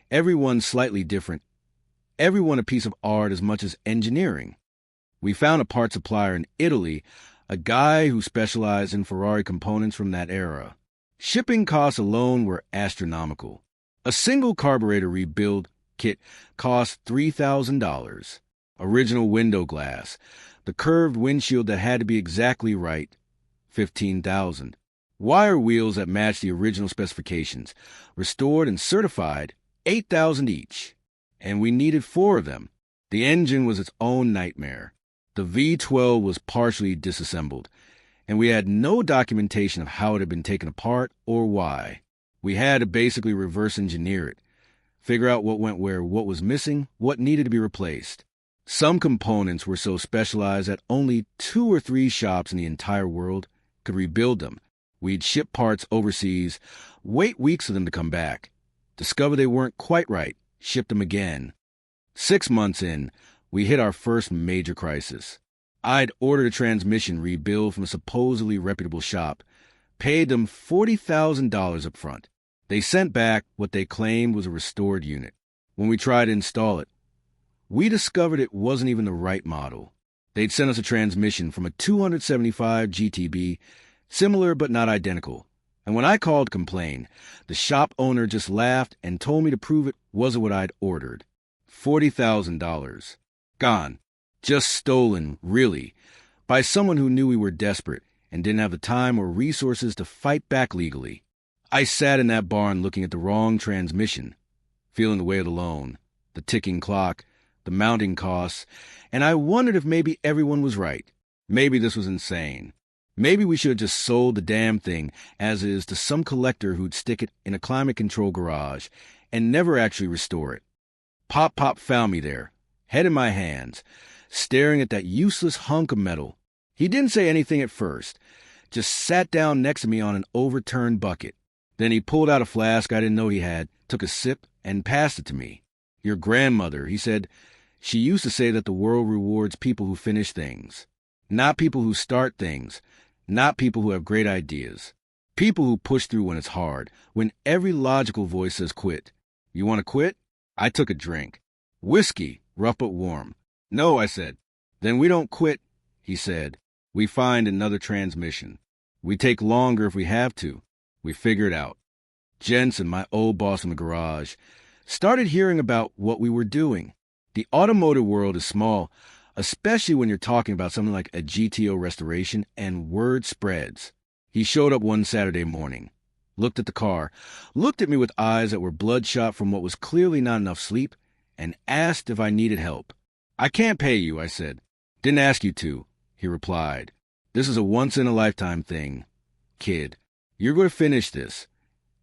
every one slightly different, every one a piece of art as much as engineering. We found a part supplier in Italy, a guy who specialized in Ferrari components from that era. Shipping costs alone were astronomical. A single carburetor rebuild kit cost $3,000. Original window glass, the curved windshield that had to be exactly right, $15,000. Wire wheels that matched the original specifications, restored and certified, $8,000 each. And we needed 4 of them. The engine was its own nightmare. The V12 was partially disassembled, and we had no documentation of how it had been taken apart or why. We had to basically reverse engineer it, figure out what went where, what was missing, what needed to be replaced. Some components were so specialized that only 2 or 3 shops in the entire world could rebuild them. We'd ship parts overseas, wait weeks for them to come back, discover they weren't quite right, ship them again. 6 months in, we hit our first major crisis. I'd ordered a transmission rebuild from a supposedly reputable shop, paid them $40,000 up front. They sent back what they claimed was a restored unit. When we tried to install it, we discovered it wasn't even the right model. They'd sent us a transmission from a 275 GTB, similar but not identical. And when I called to complain, the shop owner just laughed and told me to prove it wasn't what I'd ordered. $40,000. Gone. Just stolen, really, by someone who knew we were desperate and didn't have the time or resources to fight back legally. I sat in that barn looking at the wrong transmission, feeling the weight of the loan, the ticking clock, the mounting costs, and I wondered if maybe everyone was right. Maybe this was insane. Maybe we should have just sold the damn thing as is to some collector who'd stick it in a climate-controlled garage and never actually restore it. Pop found me there, head in my hands, staring at that useless hunk of metal. He didn't say anything at first, just sat down next to me on an overturned bucket. Then he pulled out a flask I didn't know he had, took a sip, and passed it to me. Your grandmother, he said, she used to say that the world rewards people who finish things. Not people who start things, not people who have great ideas. People who push through when it's hard, when every logical voice says quit. You want to quit? I took a drink. Whiskey, rough but warm. No, I said. Then we don't quit, he said. We find another transmission. We take longer if we have to. We figure it out. Jensen, my old boss in the garage, started hearing about what we were doing. The automotive world is small, especially when you're talking about something like a GTO restoration, and word spreads. He showed up one Saturday morning, looked at the car, looked at me with eyes that were bloodshot from what was clearly not enough sleep, and asked if I needed help. I can't pay you, I said. Didn't ask you to, he replied. This is a once-in-a-lifetime thing. Kid, you're going to finish this,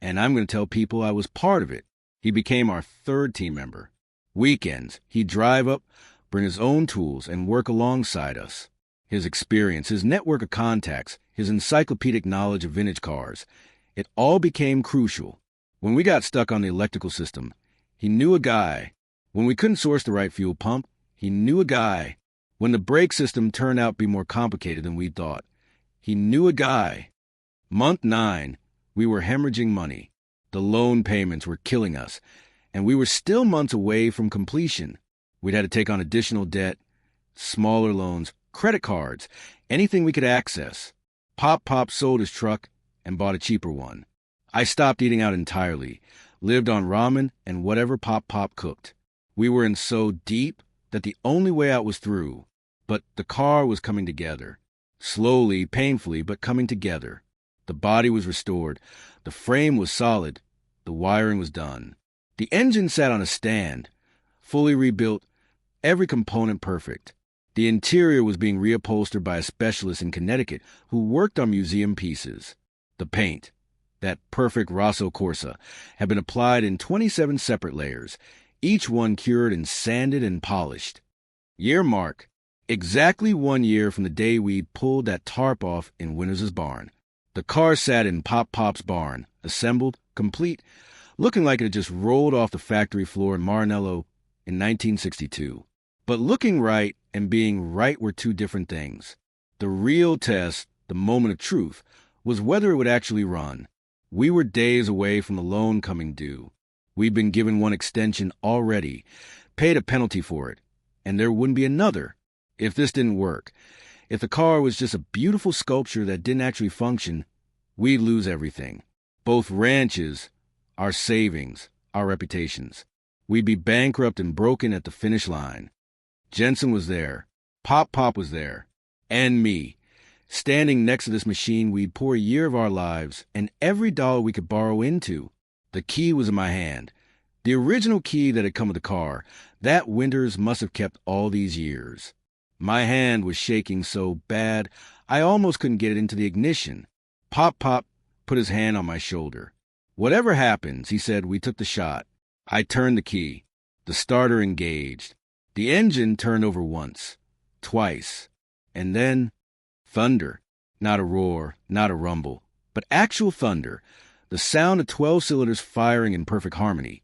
and I'm going to tell people I was part of it. He became our 3rd team member. Weekends, he'd drive up, bring his own tools, and work alongside us. His experience, his network of contacts, his encyclopedic knowledge of vintage cars, it all became crucial. When we got stuck on the electrical system, he knew a guy. When we couldn't source the right fuel pump, he knew a guy. When the brake system turned out to be more complicated than we thought, he knew a guy. Month 9, we were hemorrhaging money. The loan payments were killing us, and we were still months away from completion. We'd had to take on additional debt, smaller loans, credit cards, anything we could access. Pop sold his truck and bought a cheaper one. I stopped eating out entirely, lived on ramen and whatever Pop cooked. We were in so deep that the only way out was through, but the car was coming together. Slowly, painfully, but coming together. The body was restored. The frame was solid. The wiring was done. The engine sat on a stand, fully rebuilt, every component perfect. The interior was being reupholstered by a specialist in Connecticut who worked on museum pieces. The paint, that perfect Rosso Corsa, had been applied in 27 separate layers, each one cured and sanded and polished. Year mark, exactly 1 year from the day we pulled that tarp off in Winters' barn. The car sat in Pop's barn, assembled, complete, looking like it had just rolled off the factory floor in Maranello in 1962. But looking right and being right were two different things. The real test, the moment of truth, was whether it would actually run. We were days away from the loan coming due. We'd been given one extension already, paid a penalty for it, and there wouldn't be another. If this didn't work, if the car was just a beautiful sculpture that didn't actually function, we'd lose everything. Both ranches, our savings, our reputations. We'd be bankrupt and broken at the finish line. Jensen was there. Pop was there. And me. Standing next to this machine we'd pour a year of our lives and every dollar we could borrow into. The key was in my hand. The original key that had come with the car. That Winters must have kept all these years. My hand was shaking so bad I almost couldn't get it into the ignition. Pop put his hand on my shoulder. Whatever happens, he said, we took the shot. I turned the key. The starter engaged. The engine turned over once, twice, and then thunder. Not a roar, not a rumble, but actual thunder. The sound of 12 cylinders firing in perfect harmony.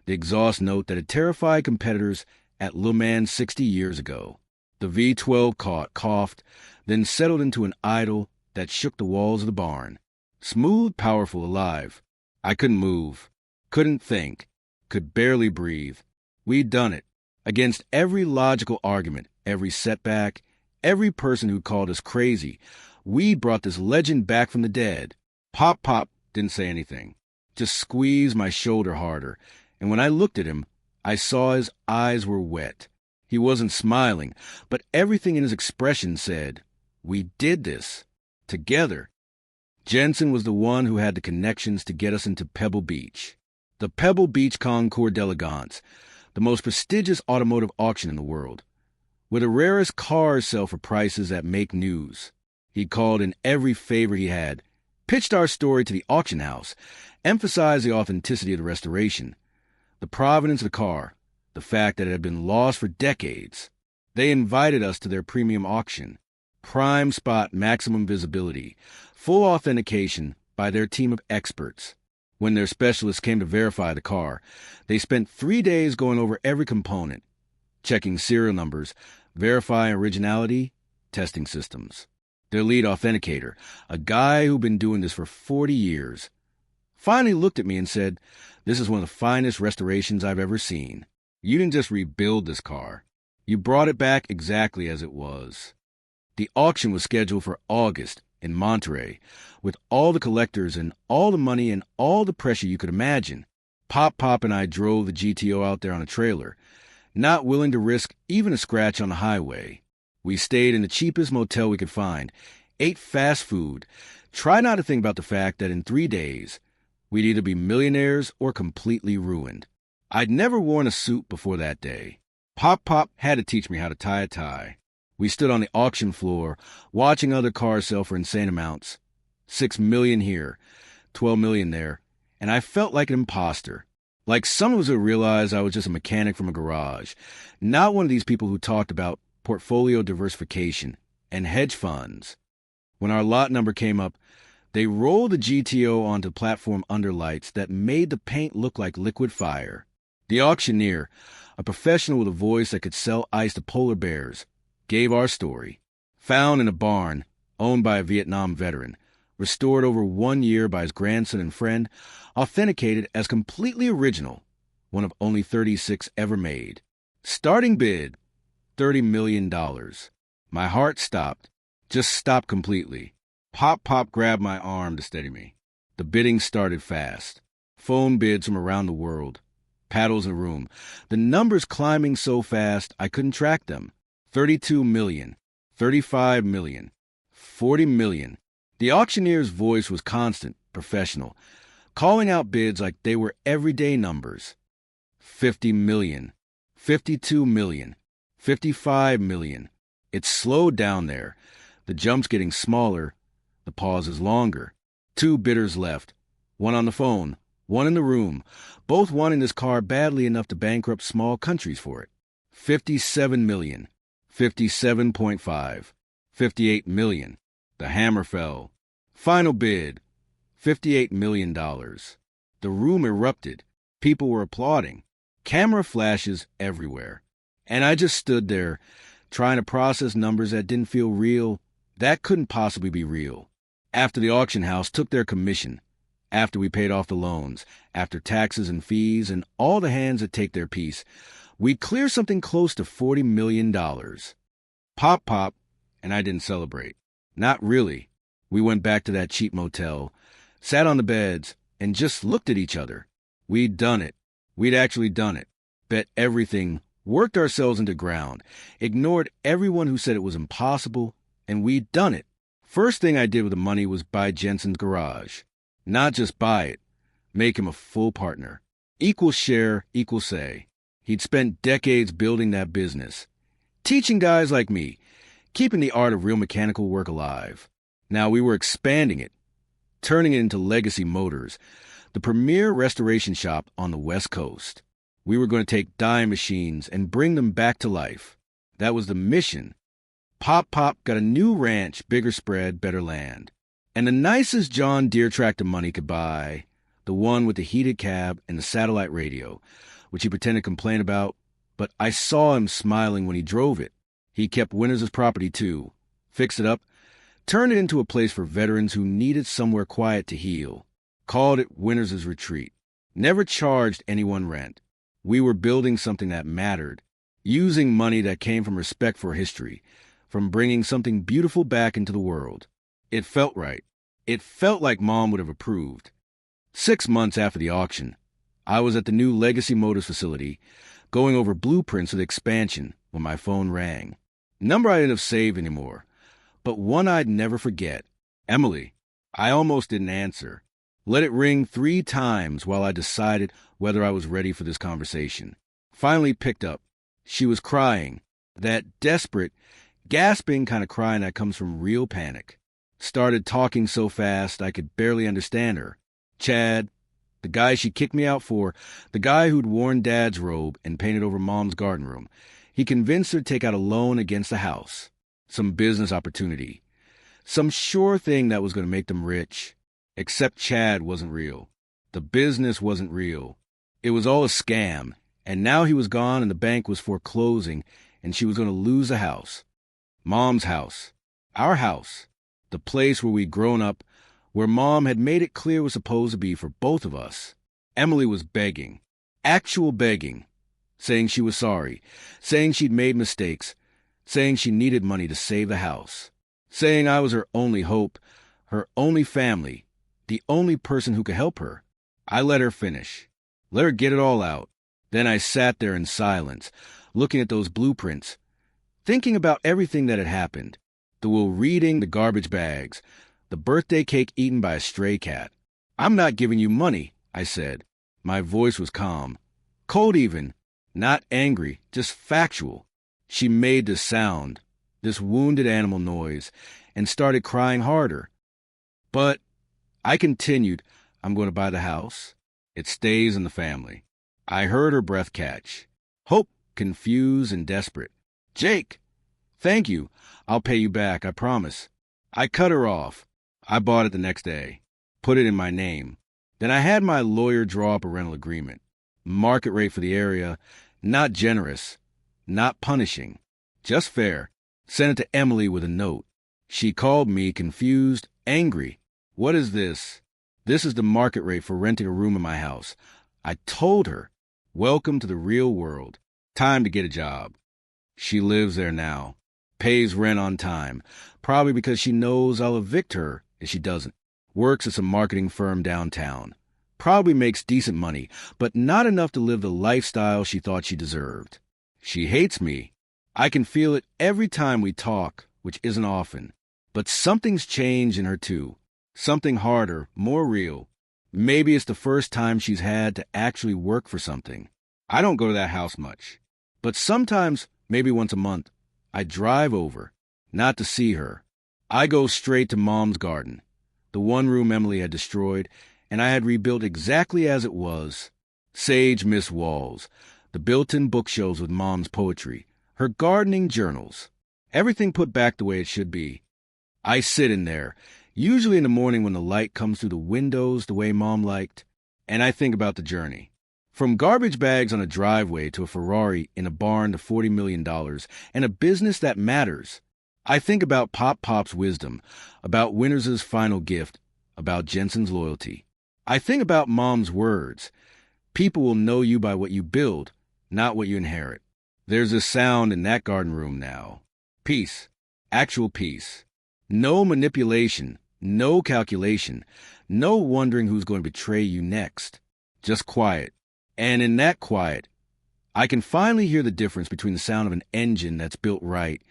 The exhaust note that had terrified competitors at Le Mans 60 years ago. The V12 coughed, then settled into an idle that shook the walls of the barn. Smooth, powerful, alive. I couldn't move, couldn't think, could barely breathe. We'd done it. Against every logical argument, every setback, every person who called us crazy, we brought this legend back from the dead. Pop didn't say anything, just squeezed my shoulder harder, and when I looked at him, I saw his eyes were wet. He wasn't smiling, but everything in his expression said, we did this. Together. Jensen was the one who had the connections to get us into Pebble Beach. The Pebble Beach Concours d'Elegance, the most prestigious automotive auction in the world, where the rarest cars sell for prices that make news. He called in every favor he had, pitched our story to the auction house, emphasized the authenticity of the restoration, the provenance of the car, the fact that it had been lost for decades. They invited us to their premium auction, prime spot, maximum visibility, full authentication by their team of experts. When their specialists came to verify the car, they spent 3 days going over every component, checking serial numbers, verifying originality, testing systems. Their lead authenticator, a guy who'd been doing this for 40 years, finally looked at me and said, "This is one of the finest restorations I've ever seen. You didn't just rebuild this car. You brought it back exactly as it was." The auction was scheduled for August in Monterey, with all the collectors and all the money and all the pressure you could imagine. Pop and I drove the GTO out there on a trailer, not willing to risk even a scratch on the highway. We stayed in the cheapest motel we could find, ate fast food, tried not to think about the fact that in 3 days, we'd either be millionaires or completely ruined. I'd never worn a suit before that day. Pop had to teach me how to tie a tie. We stood on the auction floor, watching other cars sell for insane amounts. 6 million here, 12 million there, and I felt like an imposter. Like someone who realized I was just a mechanic from a garage, not one of these people who talked about portfolio diversification and hedge funds. When our lot number came up, they rolled the GTO onto platform underlights that made the paint look like liquid fire. The auctioneer, a professional with a voice that could sell ice to polar bears, gave our story. Found in a barn, owned by a Vietnam veteran, restored over 1 year by his grandson and friend, authenticated as completely original. one of only 36 ever made. Starting bid, $30 million. My heart stopped, just stopped completely. Pop grabbed my arm to steady me. The bidding started fast. Phone bids from around the world. Paddles in the room. The numbers climbing so fast I couldn't track them. 32 million, 35 million, 40 million. The auctioneer's voice was constant, professional, calling out bids like they were everyday numbers. 50 million, 52 million, 55 million. It slowed down there. The jumps getting smaller, the pauses longer. 2 bidders left. One on the phone, one in the room, both wanting this car badly enough to bankrupt small countries for it. 57 million, 57.5, 58 million. The hammer fell. Final bid, $58 million. The room erupted. People were applauding. Camera flashes everywhere. And I just stood there, trying to process numbers that didn't feel real. That couldn't possibly be real. After the auction house took their commission, after we paid off the loans, after taxes and fees and all the hands that take their piece, we'd clear something close to $40 million. Pop, and I didn't celebrate. Not really. We went back to that cheap motel, sat on the beds, and just looked at each other. We'd done it. We'd actually done it. Bet everything, worked ourselves into ground, ignored everyone who said it was impossible, and we'd done it. First thing I did with the money was buy Jensen's garage. Not just buy it, make him a full partner. Equal share, equal say. He'd spent decades building that business, teaching guys like me, keeping the art of real mechanical work alive. Now we were expanding it, turning it into Legacy Motors, the premier restoration shop on the West Coast. We were going to take dime machines and bring them back to life. That was the mission. Pop got a new ranch, bigger spread, better land. And the nicest John Deere tractor money could buy, the one with the heated cab and the satellite radio, which he pretended to complain about, but I saw him smiling when he drove it. He kept Winters' property too, fixed it up, turned it into a place for veterans who needed somewhere quiet to heal, called it Winters' Retreat, never charged anyone rent. We were building something that mattered, using money that came from respect for history, from bringing something beautiful back into the world. It felt right. It felt like Mom would have approved. 6 months after the auction, I was at the new Legacy Motors facility, going over blueprints of the expansion when my phone rang. Number I didn't have saved anymore, but one I'd never forget. Emily. I almost didn't answer. Let it ring 3 times while I decided whether I was ready for this conversation. Finally picked up. She was crying. That desperate, gasping kind of crying that comes from real panic. Started talking so fast I could barely understand her. Chad, the guy she kicked me out for, the guy who'd worn Dad's robe and painted over Mom's garden room, he convinced her to take out a loan against the house. Some business opportunity. Some sure thing that was going to make them rich. Except Chad wasn't real. The business wasn't real. It was all a scam, and now he was gone and the bank was foreclosing, and she was going to lose the house. Mom's house. Our house. The place where we'd grown up, where Mom had made it clear was supposed to be for both of us. Emily was begging. Actual begging. Saying she was sorry. Saying she'd made mistakes. Saying she needed money to save the house. Saying I was her only hope, her only family, the only person who could help her. I let her finish. Let her get it all out. Then I sat there in silence, looking at those blueprints, thinking about everything that had happened. The will reading the garbage bags, the birthday cake eaten by a stray cat. I'm not giving you money, I said. My voice was calm. Cold even. Not angry, just factual. She made this sound, this wounded animal noise, and started crying harder. But I continued, I'm going to buy the house. It stays in the family. I heard her breath catch. Hope, confused and desperate. Jake! Thank you. I'll pay you back, I promise. I cut her off. I bought it the next day. Put it in my name. Then I had my lawyer draw up a rental agreement. Market rate for the area. Not generous. Not punishing. Just fair. Sent it to Emily with a note. She called me, confused, angry. What is this? This is the market rate for renting a room in my house. I told her. Welcome to the real world. Time to get a job. She lives there now. Pays rent on time. Probably because she knows I'll evict her if she doesn't. Works at some marketing firm downtown. Probably makes decent money, but not enough to live the lifestyle she thought she deserved. She hates me. I can feel it every time we talk, which isn't often. But something's changed in her too. Something harder, more real. Maybe it's the first time she's had to actually work for something. I don't go to that house much. But sometimes, maybe once a month, I drive over, not to see her. I go straight to Mom's garden, the one room Emily had destroyed, and I had rebuilt exactly as it was. Sage mist walls, the built-in bookshelves with Mom's poetry, her gardening journals. Everything put back the way it should be. I sit in there, usually in the morning when the light comes through the windows the way Mom liked, and I think about the journey. From garbage bags on a driveway to a Ferrari in a barn to $40 million and a business that matters. I think about Pop's wisdom, about Winters' final gift, about Jensen's loyalty. I think about Mom's words. People will know you by what you build, not what you inherit. There's a sound in that garden room now. Peace. Actual peace. No manipulation. No calculation. No wondering who's going to betray you next. Just quiet. And in that quiet, I can finally hear the difference between the sound of an engine that's built right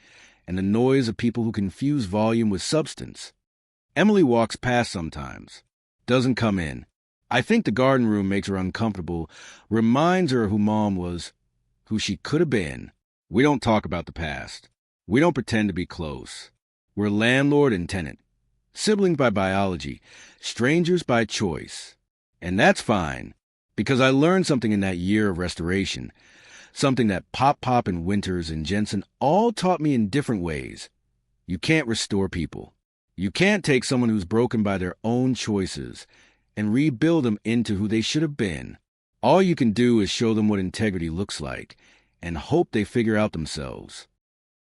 and the noise of people who confuse volume with substance. Emily walks past sometimes. Doesn't come in. I think the garden room makes her uncomfortable, reminds her who Mom was, who she could have been. We don't talk about the past. We don't pretend to be close. We're landlord and tenant. Siblings by biology, strangers by choice. And that's fine. Because I learned something in that year of restoration, something that Pop and Winters and Jensen all taught me in different ways. You can't restore people. You can't take someone who's broken by their own choices and rebuild them into who they should have been. All you can do is show them what integrity looks like and hope they figure out themselves.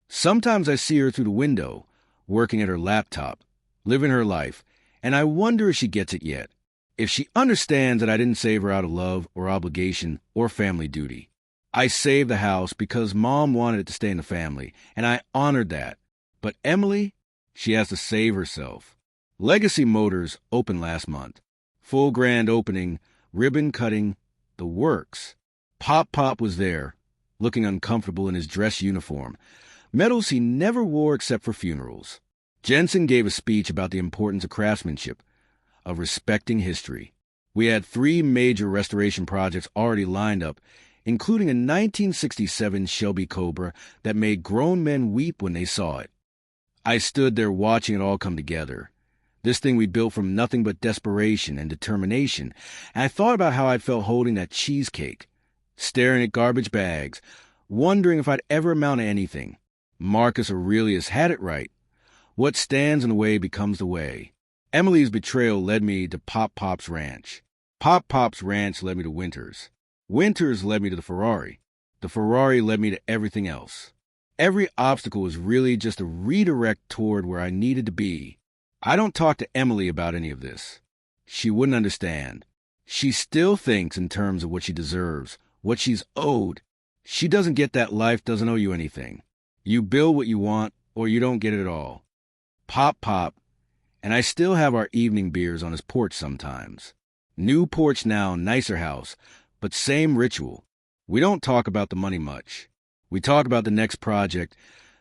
Sometimes I see her through the window, working at her laptop, living her life, and I wonder if she gets it yet. If she understands that I didn't save her out of love or obligation or family duty. I saved the house because Mom wanted it to stay in the family, and I honored that. But Emily, she has to save herself. Legacy Motors opened last month. Full grand opening, ribbon cutting, the works. Pop was there, looking uncomfortable in his dress uniform. Medals he never wore except for funerals. Jensen gave a speech about the importance of craftsmanship, of respecting history. We had 3 major restoration projects already lined up, including a 1967 Shelby Cobra that made grown men weep when they saw it. I stood there watching it all come together. This thing we built from nothing but desperation and determination, and I thought about how I'd felt holding that cheesecake, staring at garbage bags, wondering if I'd ever amount to anything. Marcus Aurelius had it right. What stands in the way becomes the way. Emily's betrayal led me to Pop's ranch. Pop's ranch led me to Winters. Winters led me to the Ferrari. The Ferrari led me to everything else. Every obstacle was really just a redirect toward where I needed to be. I don't talk to Emily about any of this. She wouldn't understand. She still thinks in terms of what she deserves, what she's owed. She doesn't get that life doesn't owe you anything. You build what you want, or you don't get it at all. Pop, and I still have our evening beers on his porch sometimes. New porch now, nicer house, but same ritual. We don't talk about the money much. We talk about the next project,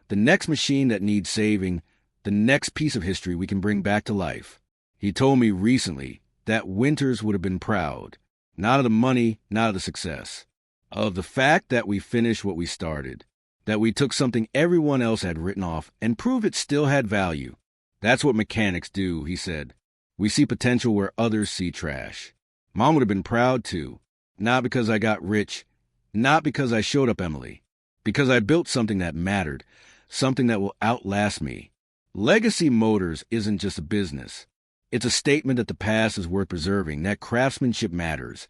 the next machine that needs saving, the next piece of history we can bring back to life. He told me recently that Winters would have been proud, not of the money, not of the success, of the fact that we finished what we started, that we took something everyone else had written off and proved it still had value. That's what mechanics do, he said. We see potential where others see trash. Mom would have been proud too, not because I got rich, not because I showed up Emily, because I built something that mattered, something that will outlast me. Legacy Motors isn't just a business. It's a statement that the past is worth preserving, that craftsmanship matters,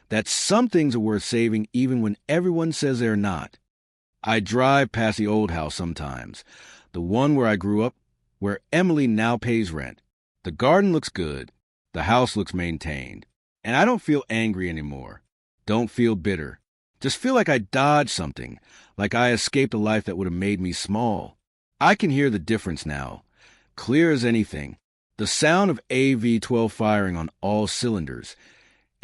that some things are worth saving even when everyone says they're not. I drive past the old house sometimes, the one where I grew up, where Emily now pays rent. The garden looks good. The house looks maintained. And I don't feel angry anymore. Don't feel bitter. Just feel like I dodged something, like I escaped a life that would have made me small. I can hear the difference now, clear as anything. The sound of AV-12 firing on all cylinders,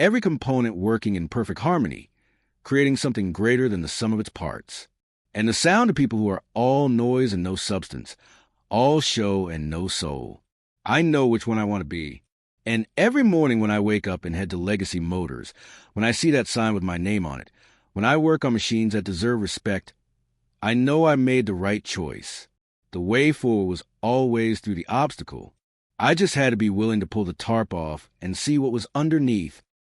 every component working in perfect harmony, creating something greater than the sum of its parts. And the sound of people who are all noise and no substance, all show and no soul. I know which one I want to be. And every morning when I wake up and head to Legacy Motors, when I see that sign with my name on it, when I work on machines that deserve respect, I know I made the right choice. The way forward was always through the obstacle. I just had to be willing to pull the tarp off and see what was underneath